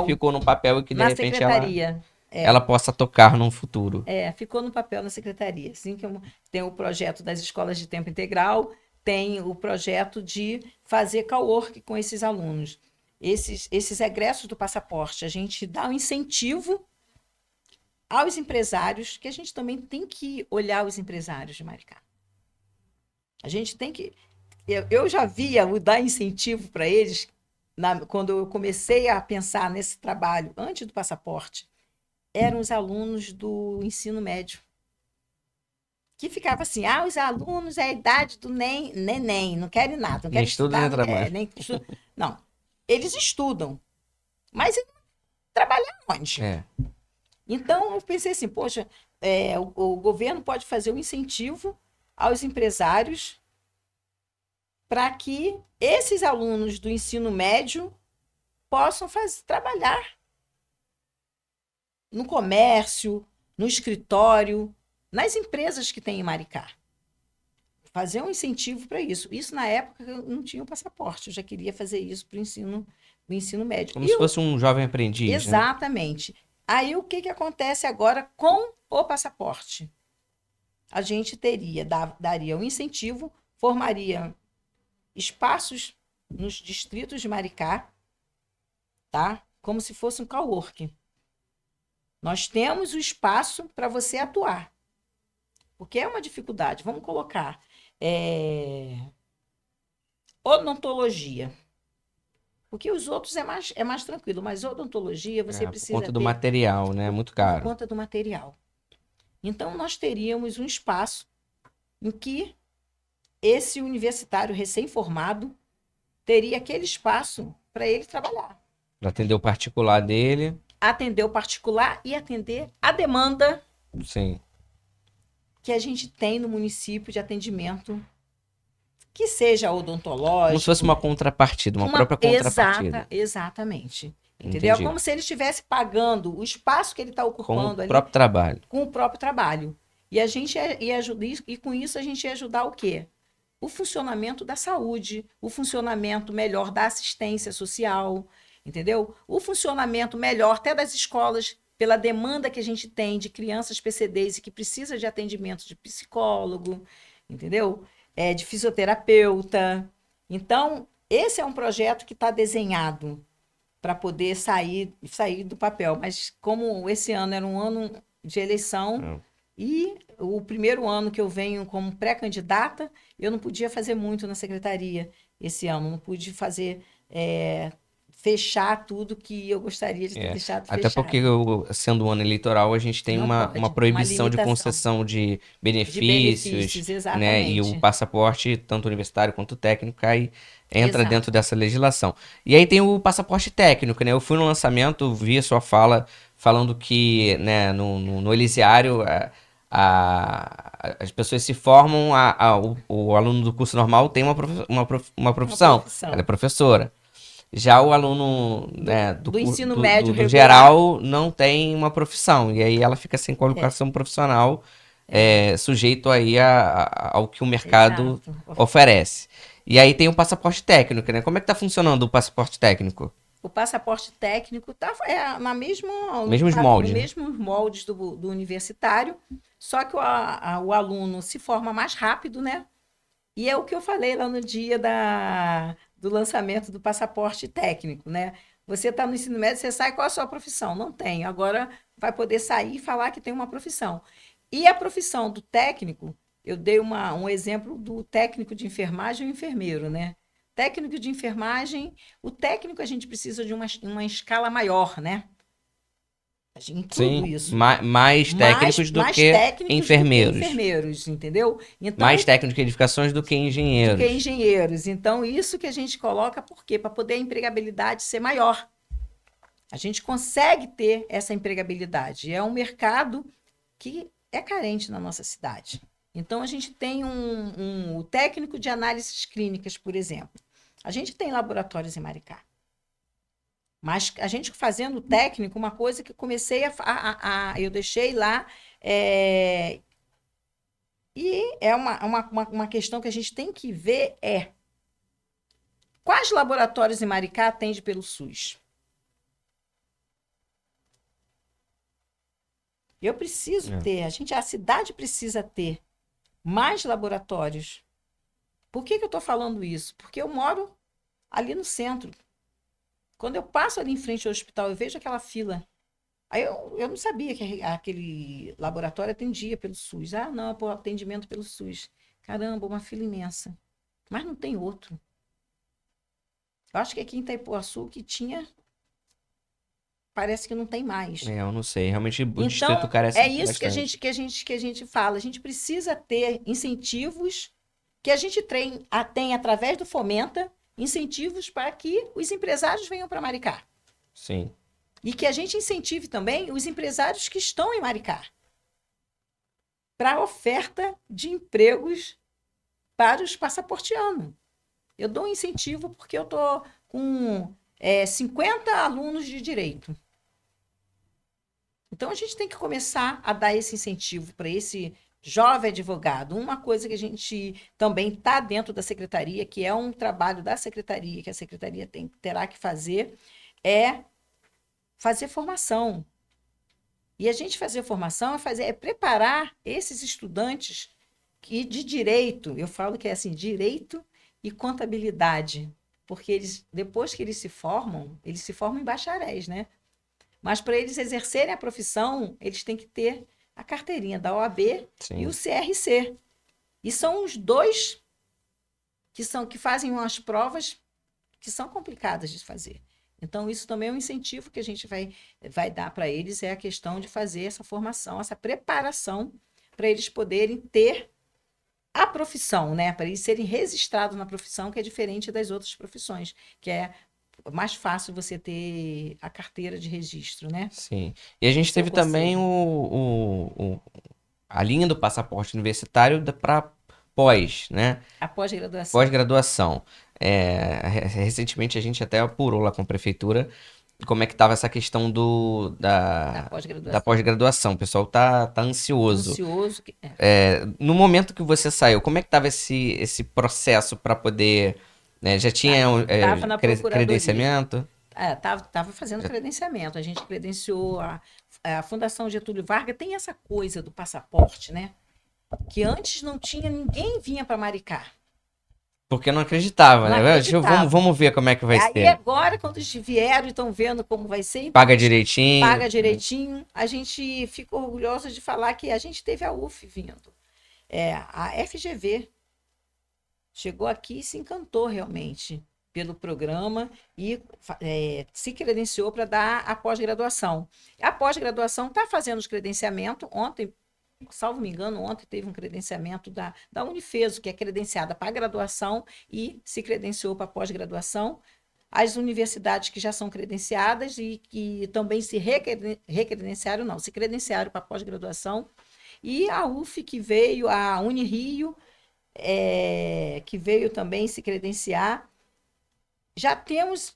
ficou no papel e que de na repente secretaria. ela possa tocar no futuro. Ficou no papel na secretaria. Assim que tem o projeto das escolas de tempo integral, tem o projeto de fazer cowork com esses alunos. Esses egressos do passaporte, a gente dá um incentivo aos empresários, que a gente também tem que olhar os empresários de Maricá. A gente tem que... Eu já via o dar incentivo para eles quando eu comecei a pensar nesse trabalho, antes do passaporte, eram os alunos do ensino médio. Que ficava assim, os alunos é a idade do neném, não querem nada, não Nem querem estuda, estudar, nem não trabalha. nem estuda. Não, eles estudam, mas eles trabalham onde? É. Então, eu pensei assim, poxa, o governo pode fazer um incentivo aos empresários para que esses alunos do ensino médio possam trabalhar no comércio, no escritório, nas empresas que tem em Maricá. Fazer um incentivo para isso. Isso, na época, eu não tinha o passaporte, eu já queria fazer isso para o ensino médio. Como se fosse um jovem aprendiz, né? Exatamente. Aí, o que acontece agora com o passaporte? A gente daria um incentivo, formaria espaços nos distritos de Maricá, tá? Como se fosse um coworking. Nós temos o espaço para você atuar. Porque é uma dificuldade. Vamos colocar odontologia. Porque os outros é mais tranquilo, mas odontologia você precisa Por conta do ter material, né? Muito por caro. conta do material. Então, nós teríamos um espaço em que esse universitário recém-formado teria aquele espaço para ele trabalhar. Para atender o particular dele. Atender o particular e atender a demanda Sim. que a gente tem no município de atendimento, que seja odontológico. Como se fosse uma contrapartida, uma própria contrapartida. Exatamente. Entendeu? Entendi. Como se ele estivesse pagando o espaço que ele está ocupando Com o ali próprio trabalho. com o próprio trabalho. E a gente ia ajudar, e com isso a gente ia ajudar o quê? O funcionamento da saúde, o funcionamento melhor da assistência social, entendeu? O funcionamento melhor até das escolas, pela demanda que a gente tem de crianças PCDs e que precisa de atendimento de psicólogo, entendeu? De fisioterapeuta. Então, esse é um projeto que está desenhado para poder sair do papel. Mas como esse ano era um ano de eleição e o primeiro ano que eu venho como pré-candidata, eu não podia fazer muito na secretaria esse ano. Não pude fazer, fechar tudo que eu gostaria de ter deixado fechado. Até porque, sendo um ano eleitoral, a gente tem uma proibição de concessão de benefícios, né? E o passaporte, tanto universitário quanto técnico, aí entra dentro dessa legislação. E aí tem o passaporte técnico, né? Eu fui no lançamento, vi a sua fala falando que, né, no Elisiário as pessoas se formam, o aluno do curso normal tem uma profissão. Ela é professora. Já o aluno, né, do ensino médio do geral não tem uma profissão. E aí ela fica sem qualificação profissional, sujeito aí ao que o mercado oferece. E aí tem o passaporte técnico, né? Como é que tá funcionando o passaporte técnico? O passaporte técnico tá mesmos moldes, nos mesmos moldes do universitário, só que o aluno se forma mais rápido, né? E é o que eu falei lá no dia do lançamento do passaporte técnico, né? Você está no ensino médio, você sai, qual a sua profissão? Não tem. Agora vai poder sair e falar que tem uma profissão. E a profissão do técnico, eu dei um exemplo do técnico de enfermagem e o enfermeiro, né? Técnico de enfermagem, o técnico a gente precisa de uma escala maior, né? Em tudo Sim, isso. mais técnicos do que enfermeiros. Enfermeiros, entendeu? Então, mais técnicos de edificações do que engenheiros. Então, isso que a gente coloca, por quê? Para poder a empregabilidade ser maior. A gente consegue ter essa empregabilidade. É um mercado que é carente na nossa cidade. Então, a gente tem o técnico de análises clínicas, por exemplo. A gente tem laboratórios em Maricá. Mas a gente fazendo técnico, uma coisa que eu comecei eu deixei lá, e é uma questão que a gente tem que ver quais laboratórios em Maricá atende pelo SUS? Eu preciso ter, a cidade precisa ter mais laboratórios. Por que eu estou falando isso? Porque eu moro ali no centro. Quando eu passo ali em frente ao hospital, eu vejo aquela fila Aí eu não sabia que aquele laboratório atendia pelo SUS. Ah, não, pô, atendimento pelo SUS. Caramba, uma fila imensa. Mas não tem outro. Eu acho que aqui em Itaipuaçu que tinha, parece que não tem mais. Eu não sei. Realmente o distrito Então, carece é isso bastante. que a gente fala. A gente precisa ter incentivos que a gente tem através do Fomenta, incentivos para que os empresários venham para Maricá. Sim. E que a gente incentive também os empresários que estão em Maricá para a oferta de empregos para os passaporteanos. Eu dou um incentivo porque eu estou com 50 alunos de direito. Então, a gente tem que começar a dar esse incentivo para esse jovem advogado. Uma coisa que a gente também está dentro da secretaria, que é um trabalho da secretaria, que a secretaria terá que fazer, é fazer formação. E a gente fazer formação é preparar esses estudantes que de direito, eu falo que é assim, direito e contabilidade, porque eles, depois que eles se formam em bacharéis, né? Mas para eles exercerem a profissão, eles têm que ter a carteirinha da OAB Sim. e o CRC. E são os dois que fazem umas provas que são complicadas de fazer. Então, isso também é um incentivo que a gente vai dar para eles, é a questão de fazer essa formação, essa preparação para eles poderem ter a profissão, né? Para eles serem registrados na profissão, que é diferente das outras profissões, que é mais fácil você ter a carteira de registro, né? Sim. E a gente Seu teve também conselho. a linha do passaporte universitário para pós, né? A pós-graduação. Pós-graduação. Recentemente a gente até apurou lá com a prefeitura como é que estava essa questão Da da pós-graduação. pós-graduação. O pessoal tá ansioso. Ansioso. No momento que você saiu, como é que estava esse processo para poder, né, já tinha Estava na procuradoria. credenciamento? Tava fazendo credenciamento. A gente credenciou a Fundação Getúlio Vargas. Tem essa coisa do passaporte, né? Que antes não tinha, ninguém vinha para Maricá. Porque não acreditava, Não né? acreditava. Vamos ver como é que vai Aí ser. agora, quando eles vieram e estão vendo como vai ser, então Paga direitinho. paga direitinho. A gente fica orgulhoso de falar que a gente teve a UF vindo. A FGV chegou aqui e se encantou realmente pelo programa e se credenciou para dar a pós-graduação. A pós-graduação está fazendo os credenciamentos. Ontem, salvo me engano, ontem teve um credenciamento da Unifeso, que é credenciada para a graduação e se credenciou para a pós-graduação. As universidades que já são credenciadas e que também se recredenciaram, não, se credenciaram para a pós-graduação. E a UF que veio, a Unirio, que veio também se credenciar. Já temos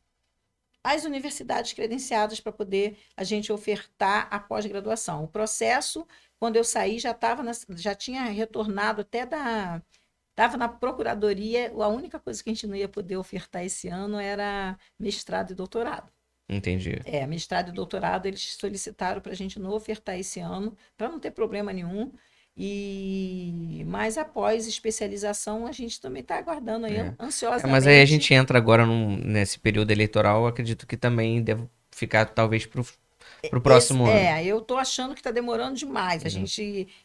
as universidades credenciadas para poder a gente ofertar a pós-graduação. O processo, quando eu saí, já tinha retornado estava na procuradoria, a única coisa que a gente não ia poder ofertar esse ano era mestrado e doutorado. Entendi. Mestrado e doutorado eles solicitaram para a gente não ofertar esse ano, para não ter problema nenhum. Mas após especialização, a gente também está aguardando aí, Mas aí a ansiosamente. gente entra agora nesse período eleitoral, acredito que também deve ficar talvez pro próximo ano. Eu estou achando que está demorando demais.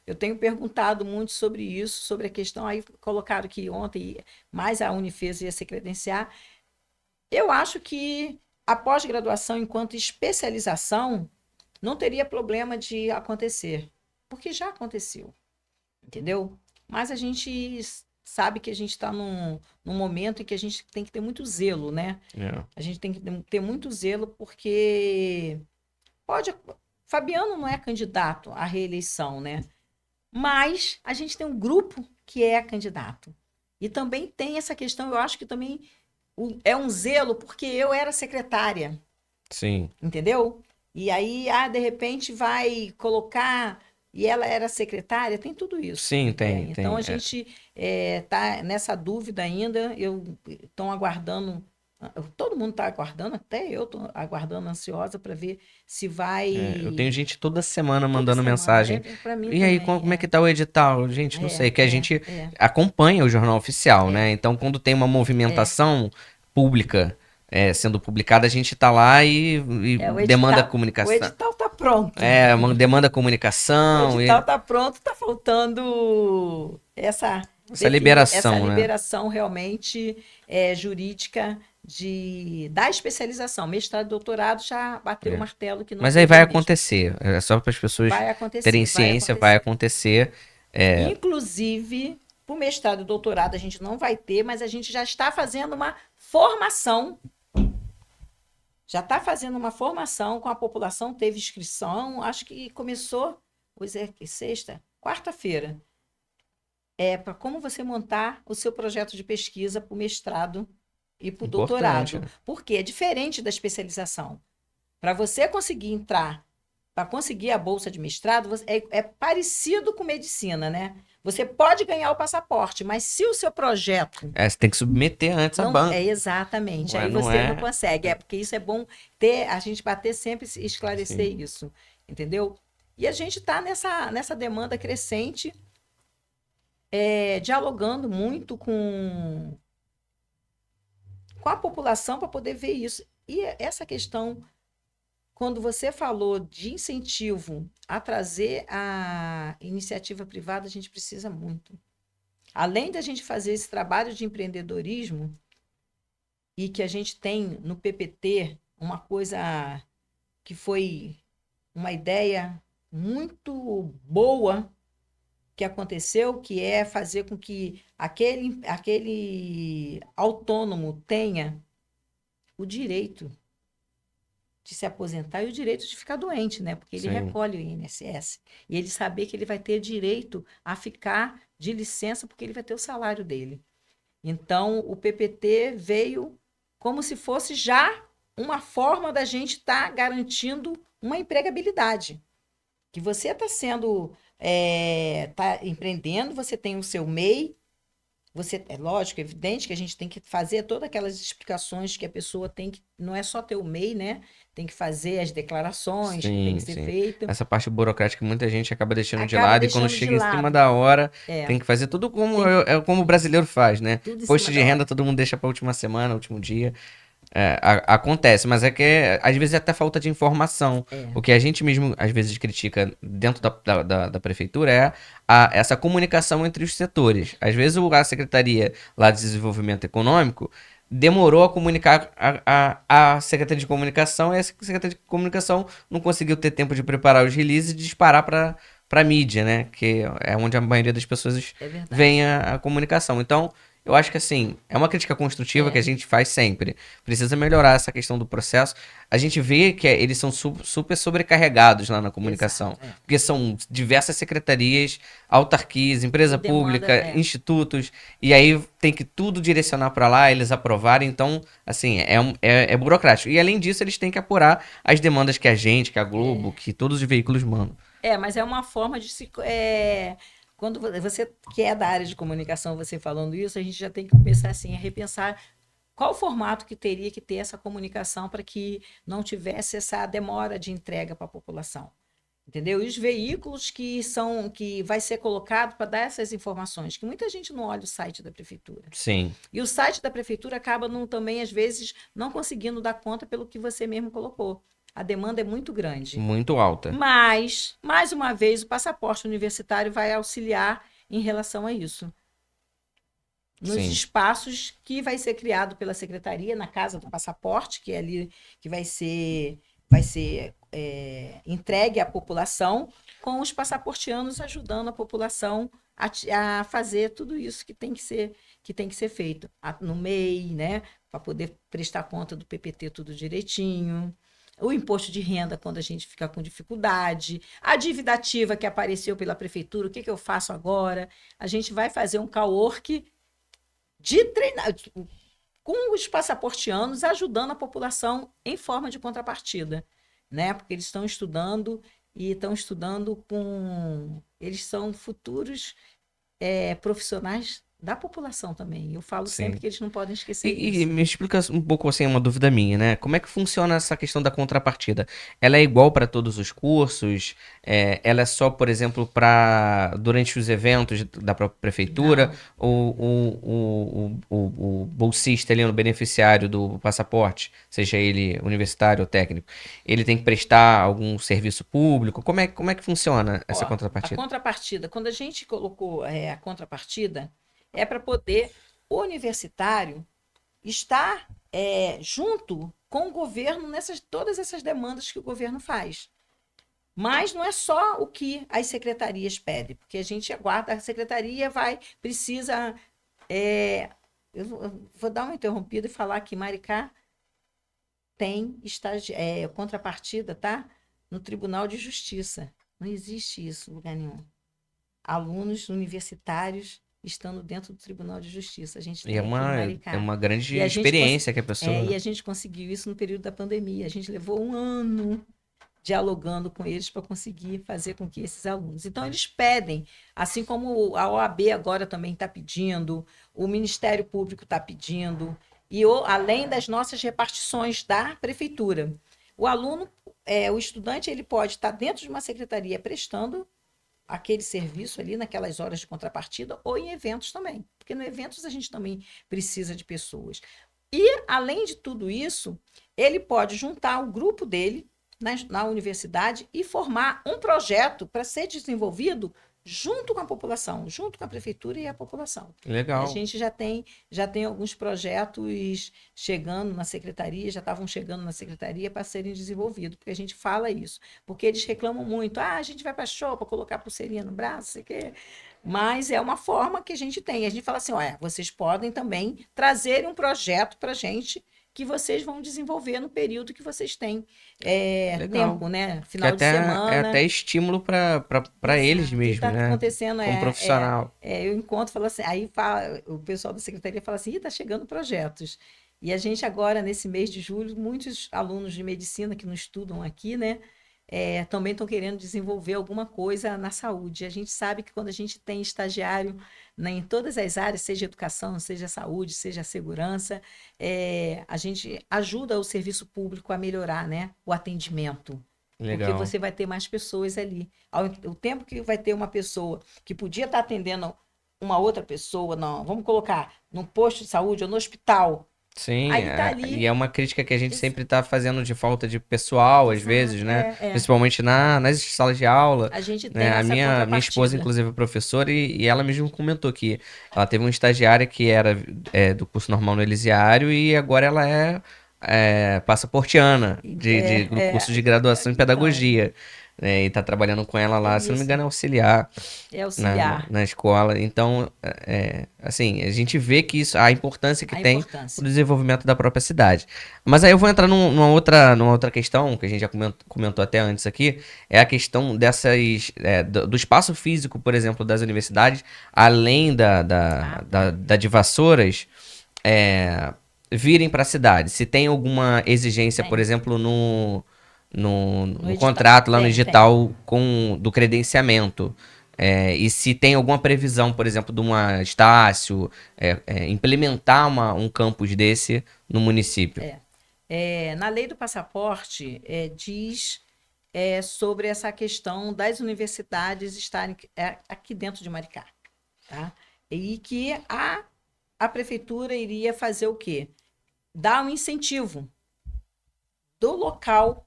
Eu tenho perguntado muito sobre isso, sobre a questão. Aí colocaram que ontem mais a Unifes ia se credenciar. Eu acho que a pós-graduação, enquanto especialização, não teria problema de acontecer, porque já aconteceu, entendeu? Mas a gente sabe que a gente está num momento em que a gente tem que ter muito zelo, né? A gente tem que ter muito zelo, porque Fabiano não é candidato à reeleição, né? Mas a gente tem um grupo que é candidato. E também tem essa questão, eu acho que também é um zelo, porque eu era secretária. Sim. Entendeu? E aí, de repente, vai colocar. E ela era secretária, tem tudo isso. Sim, tem. Então, a gente está nessa dúvida ainda. Estão aguardando. Todo mundo está aguardando, até eu estou aguardando, ansiosa para ver se vai. Eu tenho gente toda semana Toda mandando semana, mensagem. para mim E aí, também. como é que tá o edital? Gente, não sei, que a gente acompanha o jornal oficial, né? Então, quando tem uma movimentação pública sendo publicada, a gente tá lá e demanda comunicação. O edital está pronto. Demanda O comunicação, edital está pronto, está faltando essa liberação, essa né? liberação realmente jurídica da especialização. Mestrado e doutorado já bateu o martelo que não Mas aí teria vai mesmo. acontecer. É só para as pessoas Vai acontecer, terem ciência, vai acontecer. Inclusive, para o mestrado e doutorado a gente não vai ter, mas a gente já está fazendo uma formação. Já está fazendo uma formação com a população, teve inscrição, acho que começou, hoje é sexta, quarta-feira. Para como você montar o seu projeto de pesquisa para o mestrado e para o doutorado. Porque é diferente da especialização. Para você conseguir entrar, para conseguir a bolsa de mestrado, é parecido com medicina, né? Você pode ganhar o passaporte, mas se o seu projeto... você tem que submeter antes a banca. Exatamente, aí você não consegue. Porque isso é bom a gente bater sempre e esclarecer isso, entendeu? E a gente está nessa demanda crescente, dialogando muito com a população para poder ver isso. E essa questão, quando você falou de incentivo a trazer a iniciativa privada, a gente precisa muito. Além da gente fazer esse trabalho de empreendedorismo, e que a gente tem no PPT uma coisa que foi uma ideia muito boa que aconteceu, que é fazer com que aquele autônomo tenha o direito de se aposentar e o direito de ficar doente, né? Porque ele recolhe o INSS. E ele saber que ele vai ter direito a ficar de licença porque ele vai ter o salário dele. Então, o PPT veio como se fosse já uma forma da gente estar garantindo uma empregabilidade. Que você está tá empreendendo, você tem o seu MEI, é lógico, é evidente que a gente tem que fazer todas aquelas explicações que a pessoa tem que, não é só ter o MEI, né? Tem que fazer as declarações que tem que ser feita. Essa parte burocrática muita gente acaba deixando de lado e quando chega em cima da hora, tem que fazer tudo como o brasileiro faz, né? Posto de renda todo mundo deixa para a última semana, último dia. Acontece, mas é que às vezes é até falta de informação. O que a gente mesmo às vezes critica dentro da prefeitura é essa comunicação entre os setores. Às vezes a Secretaria lá de Desenvolvimento Econômico demorou a comunicar a Secretaria de Comunicação e a Secretaria de Comunicação não conseguiu ter tempo de preparar os releases e disparar para mídia, né? Que é onde a maioria das pessoas vê a comunicação. Então, eu acho que, assim, é uma crítica construtiva que a gente faz sempre. Precisa melhorar essa questão do processo. A gente vê que eles são super sobrecarregados lá na comunicação. Porque são diversas secretarias, autarquias, empresa pública, institutos. E aí tem que tudo direcionar para lá, eles aprovarem. Então, assim, é burocrático. E, além disso, eles têm que apurar as demandas que a gente, que a Globo, que todos os veículos mandam. Mas é uma forma de se... Quando você que é da área de comunicação, você falando isso, a gente já tem que começar assim, a repensar qual o formato que teria que ter essa comunicação para que não tivesse essa demora de entrega para a população. Entendeu? E os veículos que vai ser colocado para dar essas informações, que muita gente não olha o site da prefeitura. Sim. E o site da prefeitura acaba também, às vezes, não conseguindo dar conta pelo que você mesmo colocou. A demanda é muito grande. Muito alta. Mas, mais uma vez, o passaporte universitário vai auxiliar em relação a isso. Nos espaços que vai ser criado pela secretaria, na Casa do Passaporte, que é ali que vai ser entregue à população, com os passaportianos ajudando a população a fazer tudo isso que tem que ser feito. No MEI, né? Para poder prestar conta do PPT tudo direitinho. O imposto de renda quando a gente fica com dificuldade, a dívida ativa que apareceu pela prefeitura, o que eu faço agora? A gente vai fazer um cowork de treinar com os passaportianos ajudando a população em forma de contrapartida, né? Porque eles estão estudando eles são futuros profissionais da população também. Eu falo Sim. sempre que eles não podem esquecer E isso. me explica um pouco assim, uma dúvida minha, né? Como é que funciona essa questão da contrapartida? Ela é igual para todos os cursos? Ela é só, por exemplo, para durante os eventos da própria prefeitura? Não. Ou o bolsista ali, o beneficiário do passaporte, seja ele universitário ou técnico, ele tem que prestar algum serviço público? Como é que funciona Ó, essa a contrapartida? contrapartida, quando a gente colocou a contrapartida, é para poder o universitário estar junto com o governo nessas todas essas demandas que o governo faz. Mas não é só o que as secretarias pedem, porque a gente aguarda, a secretaria precisa. Eu vou dar uma interrompida e falar que Maricá tem contrapartida, tá? No Tribunal de Justiça. Não existe isso em lugar nenhum. Alunos universitários estando dentro do Tribunal de Justiça. A gente E é tem aqui em é Maricá. uma grande E a gente, experiência que a pessoa, e né? a gente conseguiu isso no período da pandemia. A gente levou um ano dialogando com eles para conseguir fazer com que esses alunos. Então, eles pedem, assim como a OAB agora também está pedindo, o Ministério Público está pedindo, e além das nossas repartições da prefeitura. O aluno, o estudante, ele pode estar dentro de uma secretaria prestando aquele serviço ali naquelas horas de contrapartida ou em eventos também, porque no eventos a gente também precisa de pessoas. E, além de tudo isso, ele pode juntar o grupo dele na universidade e formar um projeto para ser desenvolvido junto com a população, junto com a prefeitura e a população. A Legal. gente já tem alguns projetos chegando na secretaria, já estavam chegando na secretaria para serem desenvolvidos, porque a gente fala isso. Porque eles reclamam muito, a gente vai para show para colocar pulseirinha no braço, sei que. Mas é uma forma que a gente tem. A gente fala assim, olha, vocês podem também trazer um projeto para a gente que vocês vão desenvolver no período que vocês têm Legal. tempo, né? Que Final de é até semana. estímulo para eles Exato. E está mesmos, né? acontecendo, Como profissional. eu encontro, falo assim, aí o pessoal da secretaria fala assim, está chegando projetos. E a gente agora, nesse mês de julho, muitos alunos de medicina que não estudam aqui, né? Também estão querendo desenvolver alguma coisa na saúde. A gente sabe que quando a gente tem estagiário, né, em todas as áreas, seja educação, seja saúde, seja segurança, a gente ajuda o serviço público a melhorar, né, o atendimento. Porque Legal. você vai ter mais pessoas ali. O tempo que vai ter uma pessoa que podia estar atendendo uma outra pessoa, não, vamos colocar no posto de saúde ou no hospital. Sim, Aí tá e ali. é uma crítica que a gente sempre está fazendo de falta de pessoal, às vezes, Exato, né? Principalmente nas salas de aula, A gente né? tem essa Minha esposa, contrapartida. inclusive, é professora, e ela mesmo comentou que ela teve uma estagiária que era do curso normal no Elisiário e agora ela é passaportiana do curso de graduação em Então, pedagogia, né? E tá trabalhando com ela é lá, se não me isso. engano, é auxiliar É auxiliar na escola. Então, assim, a gente vê que isso, a importância que a tem o importância. desenvolvimento da própria cidade. Mas aí eu vou entrar numa outra questão, que a gente já comentou até antes aqui, é a questão do espaço físico, por exemplo, das universidades, além da de Vassouras, é, virem para a cidade. Se tem alguma exigência, por Tem. exemplo, No no edital. contrato, lá no Tem. edital do credenciamento. E se tem alguma previsão, por exemplo, de uma Estácio, implementar um campus desse no município. Na lei do passaporte, diz sobre essa questão das universidades estarem aqui dentro de Maricá. Tá? E que a prefeitura iria fazer o quê? Dar um incentivo do local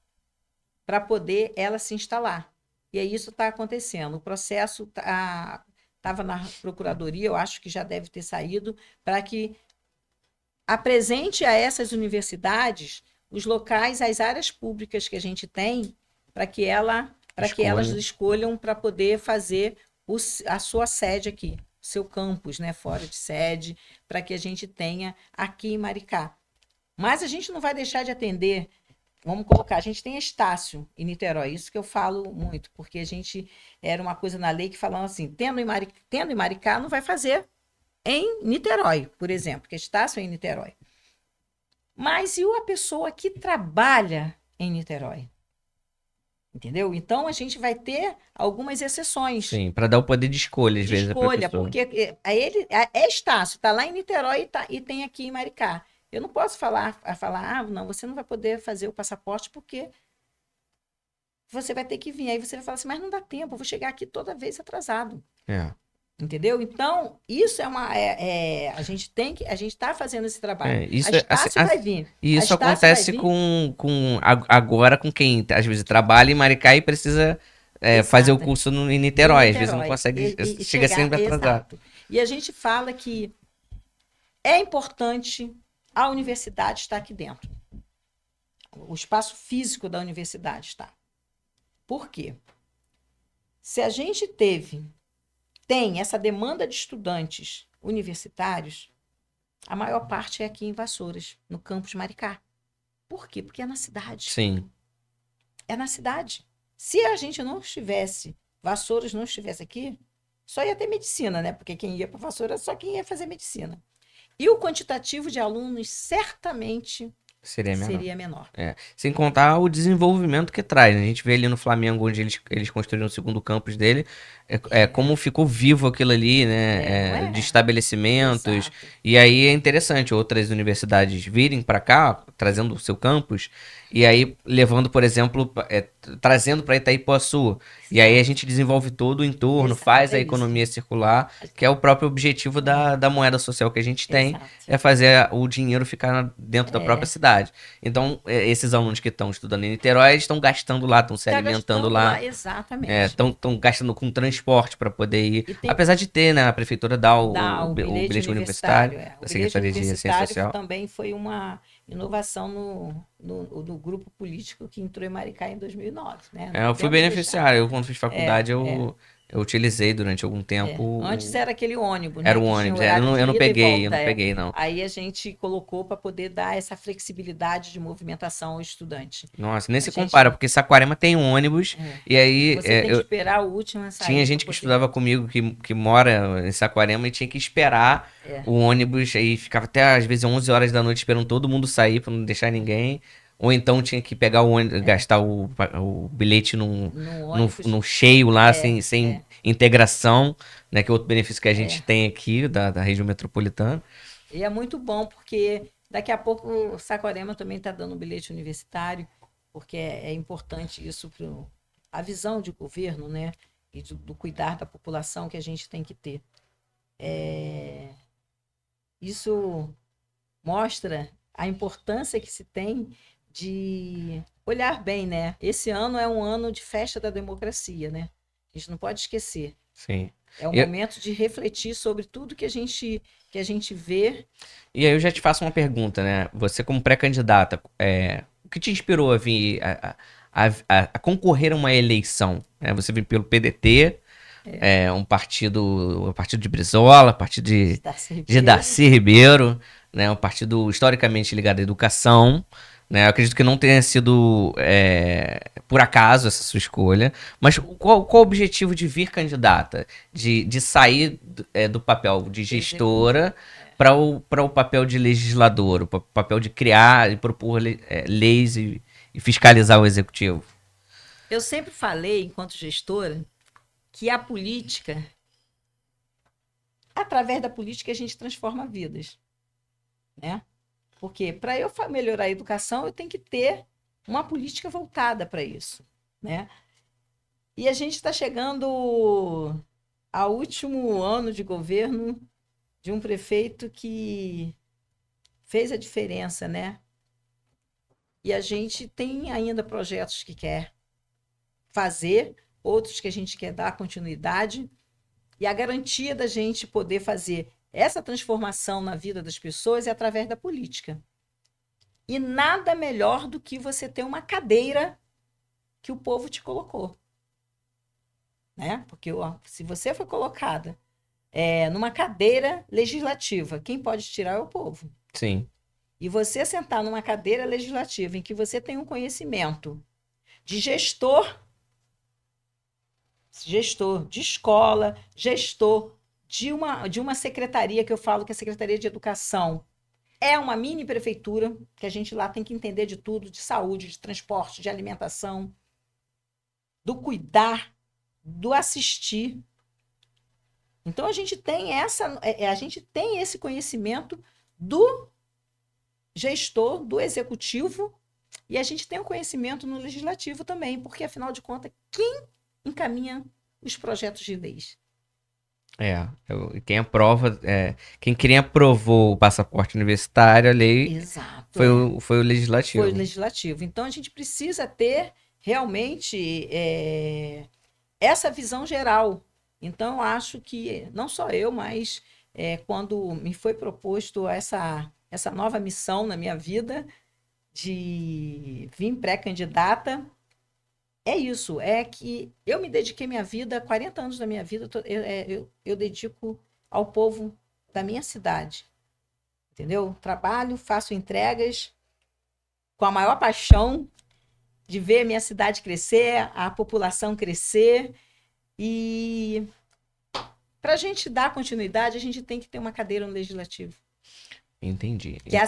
para poder ela se instalar. E aí isso está acontecendo. O processo estava na procuradoria, eu acho que já deve ter saído, para que apresente a essas universidades os locais, as áreas públicas que a gente tem, para que elas Escolha. escolham para poder fazer a sua sede aqui, seu campus, né, fora de sede, para que a gente tenha aqui em Maricá. Mas a gente não vai deixar de atender. Vamos colocar, a gente tem Estácio em Niterói, isso que eu falo muito, porque a gente era uma coisa na lei que falava assim, tendo em Maricá, não vai fazer em Niterói, por exemplo, que Estácio é em Niterói. Mas e a pessoa que trabalha em Niterói? Entendeu? Então, a gente vai ter algumas exceções Sim, para dar o poder de escolha, às de vezes, para a escolha, pessoa. porque é Estácio, está lá em Niterói e tem aqui em Maricá. Eu não posso falar, não, você não vai poder fazer o passaporte porque você vai ter que vir. Aí você vai falar assim, mas não dá tempo, eu vou chegar aqui toda vez atrasado. É. Entendeu? Então, isso a gente está fazendo esse trabalho. A Isso, Estácio vai vir. e A isso Estácio vai acontece vir. agora com quem às vezes trabalha em Maricá e precisa fazer o Exato. curso em Em Niterói. Às vezes não Niterói. consegue, E chega chegar, sempre atrasado. exato. E a gente fala que é importante a universidade estar aqui dentro. O espaço físico da universidade está. Por quê? Se a gente tem essa demanda de estudantes universitários, a maior parte é aqui em Vassouras, no campus Maricá. Por quê? Porque é na cidade. Sim, É na cidade. Se a gente não estivesse, Vassouras não estivesse aqui, só ia ter medicina, né? Porque quem ia para Vassouras só quem ia fazer medicina. E o quantitativo de alunos certamente seria menor. seria menor. Sem contar o desenvolvimento que traz, né? A gente vê ali no Flamengo, onde eles construíram o segundo campus dele, como ficou vivo aquilo ali, Não né? De é? estabelecimentos. Exato. E aí é interessante outras universidades virem para cá, trazendo o seu campus, e aí levando, por exemplo, trazendo para Itaipuaçu. E aí a gente desenvolve todo o entorno, Exato, faz a é isso. economia circular, que é o próprio objetivo da moeda social que a gente tem, Exato. é fazer o dinheiro ficar dentro da própria cidade. Então, esses alunos que estão estudando em Niterói, eles estão gastando lá, estão se Tá alimentando gastando lá, exatamente. estão gastando com transporte para poder ir. E tem Apesar de ter, né, a prefeitura dá dá o o bilhete universitário O da bilhete Secretaria de Ciência universitário Social. também foi uma inovação no grupo político que entrou em Maricá em 2009, né? Não Eu fui podemos deixar. beneficiário. Eu, quando fiz É, faculdade, é. eu utilizei durante algum tempo. Antes era aquele ônibus, Era né? um Que tinha ônibus. Eu horário não, de eu não ida e peguei, eu volta. não peguei, não. Aí a gente colocou para poder dar essa flexibilidade de movimentação ao estudante. Nossa, nem A se gente, compara, porque Saquarema tem um ônibus, e aí você tem que esperar o último a sair. tinha gente que estudava comigo que mora em Saquarema e tinha que esperar o ônibus, aí ficava até às vezes 11 horas da noite esperando todo mundo sair pra não deixar ninguém. Ou então tinha que pegar o ônibus, gastar o bilhete No ônibus. num cheio lá, sem é. integração, né? Que é outro benefício que a gente tem aqui da região metropolitana. E é muito bom, porque daqui a pouco o Saquarema também está dando um bilhete universitário, porque é importante isso para a visão de governo, né? E do cuidar da população que a gente tem que ter. Isso mostra a importância que se tem de olhar bem, né? Esse ano é um ano de festa da democracia, né? A gente não pode esquecer. Sim. É o momento de refletir sobre tudo que a gente vê. E aí eu já te faço uma pergunta, né? Você como pré-candidata, o que te inspirou a vir a concorrer a uma eleição? Né? Você veio pelo PDT, um partido de Brizola, partido de Darcy Ribeiro, né? Um partido historicamente ligado à educação. Né? Eu acredito que não tenha sido por acaso essa sua escolha. Mas qual o objetivo de vir candidata? De sair do papel de gestora para o papel de legislador, o papel de criar e propor leis e fiscalizar o executivo? Eu sempre falei, enquanto gestora, que a política, através da política, a gente transforma vidas. Né? Porque para eu melhorar a educação, eu tenho que ter uma política voltada para isso. Né? E a gente está chegando ao último ano de governo de um prefeito que fez a diferença, né? E a gente tem ainda projetos que quer fazer, outros que a gente quer dar continuidade, e a garantia da gente poder fazer essa transformação na vida das pessoas é através da política. E nada melhor do que você ter uma cadeira que o povo te colocou. Né? Porque se você foi colocada numa cadeira legislativa, quem pode tirar é o povo. Sim. E você sentar numa cadeira legislativa em que você tem um conhecimento de gestor de escola, gestor de uma secretaria, que eu falo que a Secretaria de Educação é uma mini prefeitura, que a gente lá tem que entender de tudo, de saúde, de transporte, de alimentação. do cuidar, do assistir. Então a gente tem a gente tem esse conhecimento do gestor, do executivo, e a gente tem o conhecimento no legislativo também, porque afinal de contas, quem encaminha os projetos de leis? Quem aprova, quem aprovou o passaporte universitário, a lei, Exato. foi o legislativo. Foi o legislativo. Então a gente precisa ter realmente essa visão geral. Então, eu acho que não só eu, mas quando me foi proposto essa nova missão na minha vida de vir pré-candidata, é isso, é que eu me dediquei minha vida, 40 anos da minha vida, eu dedico ao povo da minha cidade, entendeu? Trabalho, faço entregas com a maior paixão de ver a minha cidade crescer, a população crescer, e para a gente dar continuidade, a gente tem que ter uma cadeira no legislativo. Entendi. Que é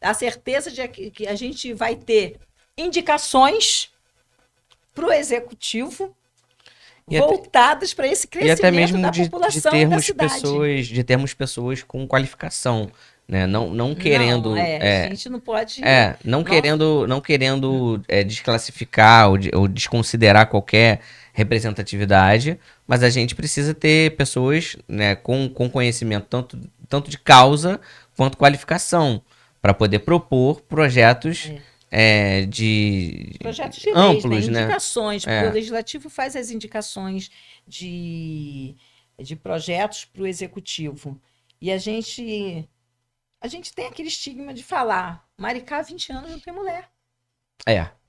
a certeza de que a gente vai ter indicações para o executivo voltadas para esse crescimento e até mesmo da população e da cidade. De termos pessoas com qualificação, né? Não querendo... a gente não pode... não querendo desclassificar ou desconsiderar qualquer representatividade, mas a gente precisa ter pessoas, né, com conhecimento tanto de causa quanto qualificação para poder propor projetos projetos de amplos, leis, né? Indicações, porque o legislativo faz as indicações de projetos para o executivo. E a gente tem aquele estigma de falar, Maricá, há 20 anos não tem mulher.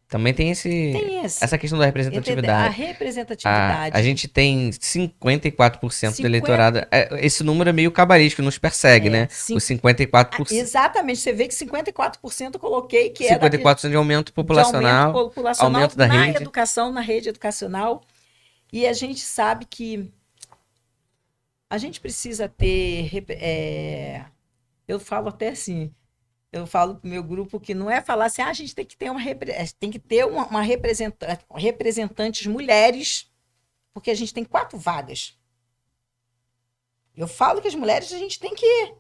Também tem essa questão da representatividade. A representatividade. A gente tem 54% do eleitorado. Esse número é meio cabalístico, nos persegue, né? Os 54%. Exatamente. Você vê que 54% eu coloquei que 54% de aumento populacional, aumento da rede. Educação, na rede educacional. E a gente sabe que a gente precisa ter... eu falo até assim... Eu falo para o meu grupo que não é falar assim, a gente tem que ter representantes mulheres, porque a gente tem 4 vagas. Eu falo que as mulheres, a gente tem que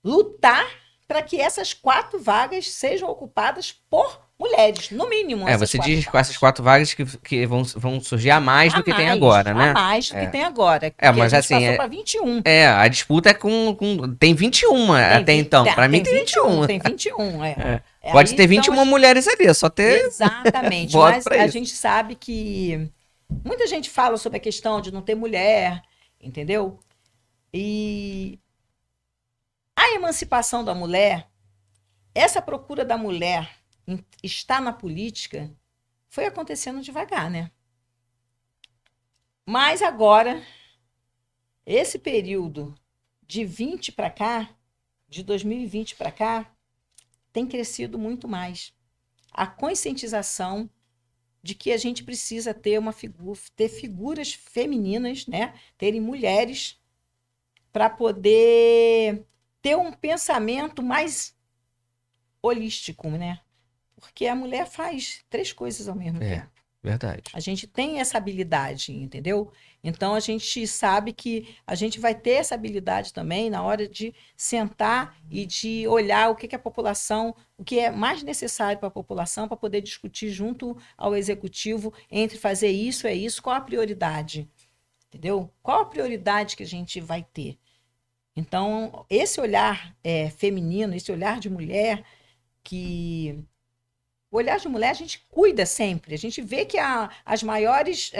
lutar para que essas 4 vagas sejam ocupadas por mulheres, no mínimo. Você diz com essas 4 vagas que vão surgir a mais do que tem agora, né? A mais do que tem agora. Mas a gente passou para 21. A disputa é tem 21 até então. Para mim tem 21. Tem 21, Pode ter 21 mulheres ali, só ter... Exatamente, mas a gente sabe que muita gente fala sobre a questão de não ter mulher, entendeu? E a emancipação da mulher, essa procura da mulher estar na política, foi acontecendo devagar, né? Mas agora, esse período de 20 para cá, de 2020 para cá, tem crescido muito mais. A conscientização de que a gente precisa ter ter figuras femininas, né? Terem mulheres para poder ter um pensamento mais holístico, né? Porque a mulher faz 3 coisas ao mesmo tempo. Verdade. A gente tem essa habilidade, entendeu? Então, a gente sabe que a gente vai ter essa habilidade também na hora de sentar e de olhar o que a população, o que é mais necessário para a população, para poder discutir junto ao executivo entre fazer isso, qual a prioridade, entendeu? Qual a prioridade que a gente vai ter? Então, esse olhar feminino, esse olhar de mulher, o olhar de mulher a gente cuida sempre. A gente vê que as maiores...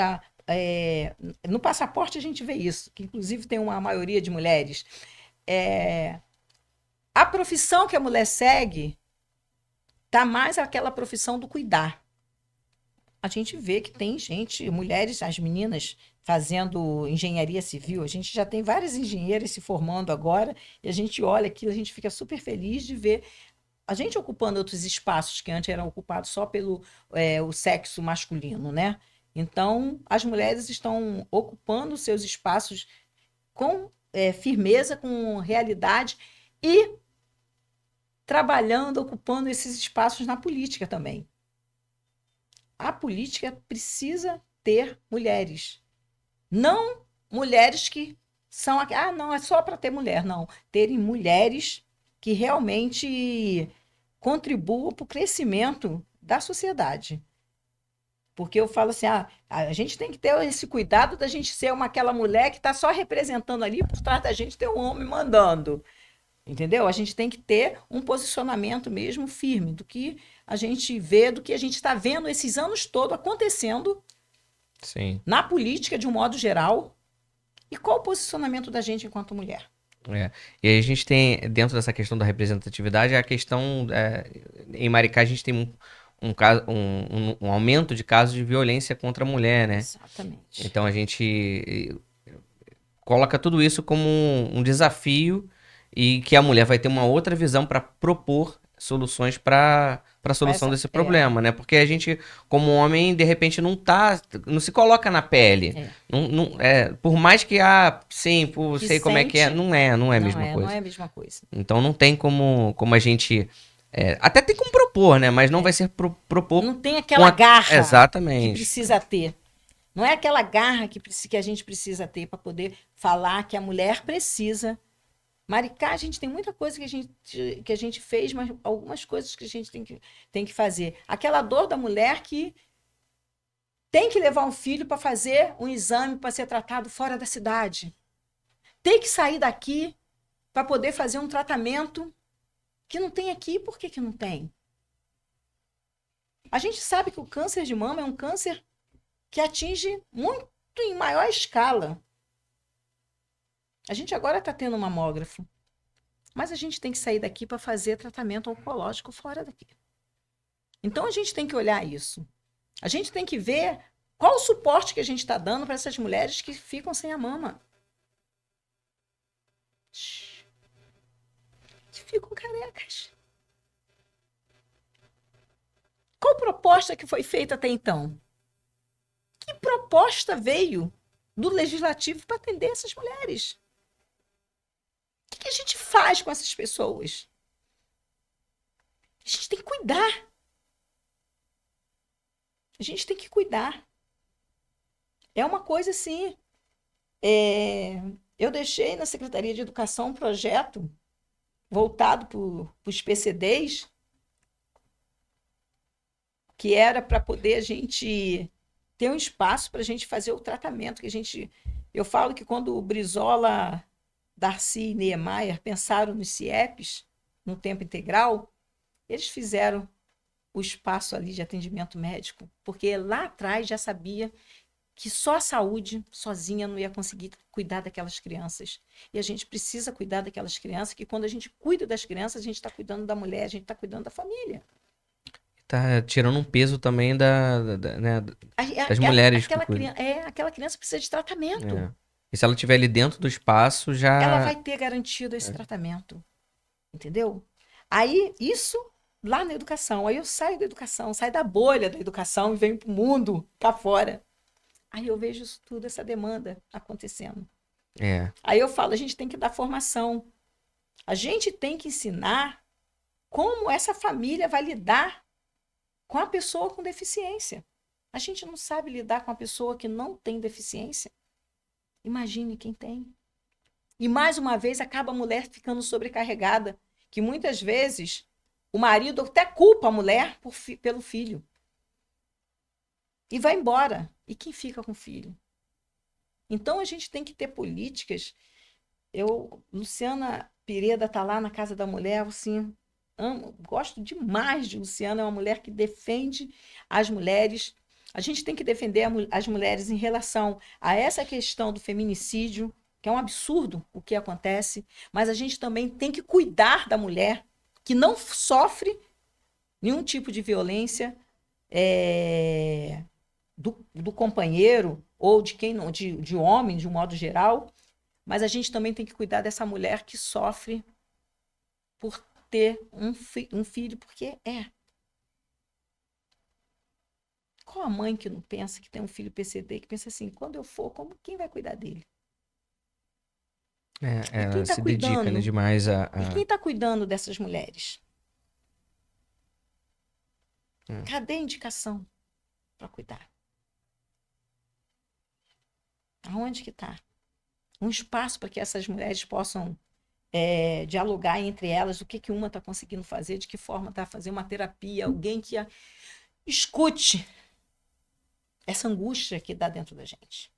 no passaporte a gente vê isso, que inclusive tem uma maioria de mulheres. A profissão que a mulher segue está mais aquela profissão do cuidar. A gente vê que tem mulheres, as meninas, fazendo engenharia civil. A gente já tem várias engenheiras se formando agora, e a gente olha aquilo, a gente fica super feliz de ver a gente ocupando outros espaços que antes eram ocupados só pelo o sexo masculino, né? Então, as mulheres estão ocupando seus espaços com firmeza, com realidade e trabalhando, ocupando esses espaços na política também. a política precisa ter mulheres. Não mulheres que são... não, é só para ter mulher. Não. Terem mulheres que realmente contribuam para o crescimento da sociedade. Porque eu falo assim, a gente tem que ter esse cuidado da gente ser aquela mulher que está só representando ali, por trás da gente ter um homem mandando. Entendeu? A gente tem que ter um posicionamento mesmo firme do que a gente vê, do que a gente está vendo esses anos todos acontecendo Sim. na política de um modo geral. E qual o posicionamento da gente enquanto mulher? E aí a gente tem, dentro dessa questão da representatividade, a questão, em Maricá a gente tem um aumento de casos de violência contra a mulher, né? Exatamente. Então a gente coloca tudo isso como um desafio e que a mulher vai ter uma outra visão para propor soluções para a solução desse problema, né? Porque a gente, como homem, de repente não se coloca na pele. Por mais que, sim, Que sei como é que é, não é a mesma coisa. Não é a mesma coisa. Então não tem como a gente... até tem como propor, né? Mas não vai ser propor... Não tem aquela garra Exatamente. que precisa ter. Não é aquela garra que a gente precisa ter para poder falar que a mulher precisa. Maricá, a gente tem muita coisa que a gente fez, mas algumas coisas que a gente tem que fazer. Aquela dor da mulher que tem que levar um filho para fazer um exame para ser tratado fora da cidade. Tem que sair daqui para poder fazer um tratamento que não tem aqui. Por que não tem? A gente sabe que o câncer de mama é um câncer que atinge muito em maior escala. A gente agora está tendo um mamógrafo. Mas a gente tem que sair daqui para fazer tratamento oncológico fora daqui. Então a gente tem que olhar isso. A gente tem que ver qual o suporte que a gente está dando para essas mulheres que ficam sem a mama. Que ficam carecas. Qual proposta que foi feita até então? Que proposta veio do legislativo para atender essas mulheres? O que a gente faz com essas pessoas? A gente tem que cuidar. A gente tem que cuidar. É uma coisa assim. Eu deixei na Secretaria de Educação um projeto voltado para os PCDs, que era para poder a gente ter um espaço para a gente fazer o tratamento. Eu falo que quando o Brizola, Darcy e Niemeyer pensaram nos CIEPs, no tempo integral, eles fizeram o espaço ali de atendimento médico, porque lá atrás já sabia que só a saúde sozinha não ia conseguir cuidar daquelas crianças. E a gente precisa cuidar daquelas crianças, que quando a gente cuida das crianças, a gente está cuidando da mulher, a gente está cuidando da família. Tá tirando um peso também né, das mulheres. Aquela criança precisa de tratamento. E se ela estiver ali dentro do espaço, já... Ela vai ter garantido esse tratamento. Entendeu? Aí, isso lá na educação. Aí eu saio da educação, saio da bolha da educação e venho para o mundo, cá fora. Aí eu vejo isso tudo, essa demanda acontecendo. Aí eu falo, a gente tem que dar formação. A gente tem que ensinar como essa família vai lidar com a pessoa com deficiência. A gente não sabe lidar com a pessoa que não tem deficiência. Imagine quem tem. E mais uma vez acaba a mulher ficando sobrecarregada, que muitas vezes o marido até culpa a mulher pelo filho. E vai embora. E quem fica com o filho? Então a gente tem que ter políticas. Luciana Pireda está lá na Casa da Mulher, assim, gosto demais de Luciana, é uma mulher que defende as mulheres. A gente tem que defender as mulheres em relação a essa questão do feminicídio, que é um absurdo o que acontece, mas a gente também tem que cuidar da mulher que não sofre nenhum tipo de violência do companheiro ou de homem, de um modo geral, mas a gente também tem que cuidar dessa mulher que sofre por ter um filho, porque Qual a mãe que não pensa que tem um filho PCD, que pensa assim, quando eu for, quem vai cuidar dele? Ela se dedica, né, demais a... E quem está cuidando dessas mulheres? Cadê a indicação? para cuidar? Aonde que está? Um espaço para que essas mulheres possam dialogar entre elas, o que uma está conseguindo fazer, de que forma está fazendo uma terapia, alguém que escute essa angústia que dá dentro da gente.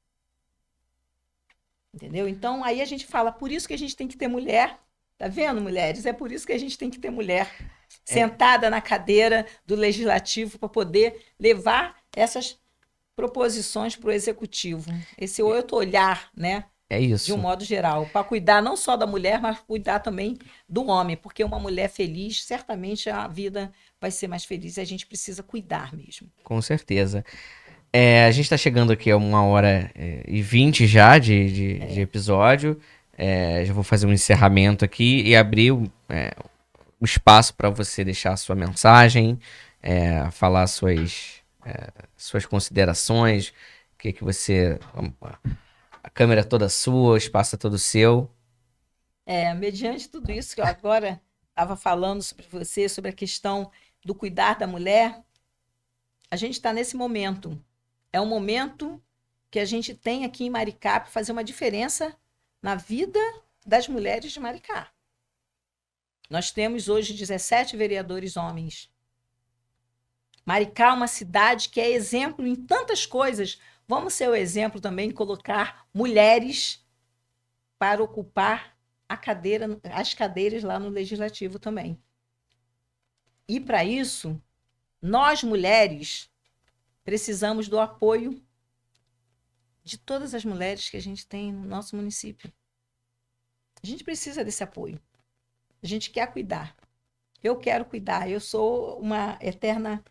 Entendeu? Então, aí a gente fala, por isso que a gente tem que ter mulher. Tá vendo, mulheres? É por isso que a gente tem que ter mulher sentada na cadeira do legislativo para poder levar essas proposições para o executivo. Esse outro olhar, né? É isso. De um modo geral, para cuidar não só da mulher, mas cuidar também do homem, porque uma mulher feliz, certamente a vida vai ser mais feliz e a gente precisa cuidar mesmo. Com certeza. A gente está chegando aqui a 1h20 já de episódio. Já vou fazer um encerramento aqui e abrir o espaço para você deixar a sua mensagem, falar suas considerações, o que você... A câmera é toda sua, o espaço é todo seu. Mediante tudo isso que eu agora estava falando sobre você, sobre a questão do cuidar da mulher, a gente está nesse momento. É um momento que a gente tem aqui em Maricá para fazer uma diferença na vida das mulheres de Maricá. Nós temos hoje 17 vereadores homens. Maricá é uma cidade que é exemplo em tantas coisas. Vamos ser o exemplo também em colocar mulheres para ocupar as cadeiras lá no Legislativo também. E para isso, nós mulheres precisamos do apoio de todas as mulheres que a gente tem no nosso município. A gente precisa desse apoio. A gente quer cuidar. Eu quero cuidar. Eu sou uma eterna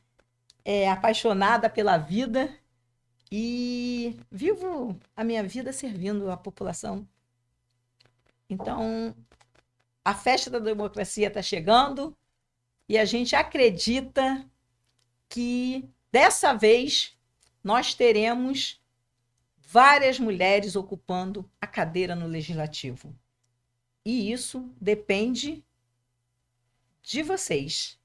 apaixonada pela vida e vivo a minha vida servindo a população. Então, a festa da democracia está chegando e a gente acredita que, dessa vez, nós teremos várias mulheres ocupando a cadeira no Legislativo. E isso depende de vocês.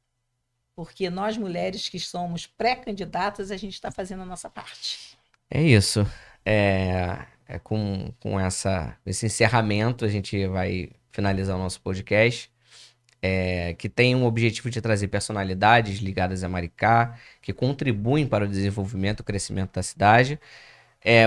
Porque nós, mulheres que somos pré-candidatas, a gente está fazendo a nossa parte. É isso. Com esse encerramento, a gente vai finalizar o nosso podcast, que tem um objetivo de trazer personalidades ligadas a Maricá, que contribuem para o desenvolvimento e o crescimento da cidade.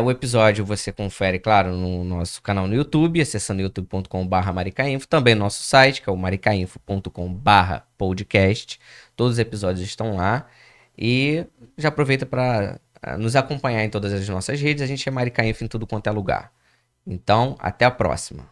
O episódio você confere, claro, no nosso canal no YouTube, acessando youtube.com/maricainfo, também no nosso site, que é o maricainfo.com/podcast. Todos os episódios estão lá. E já aproveita para nos acompanhar em todas as nossas redes. A gente é Maricainfo em tudo quanto é lugar. Então, até a próxima.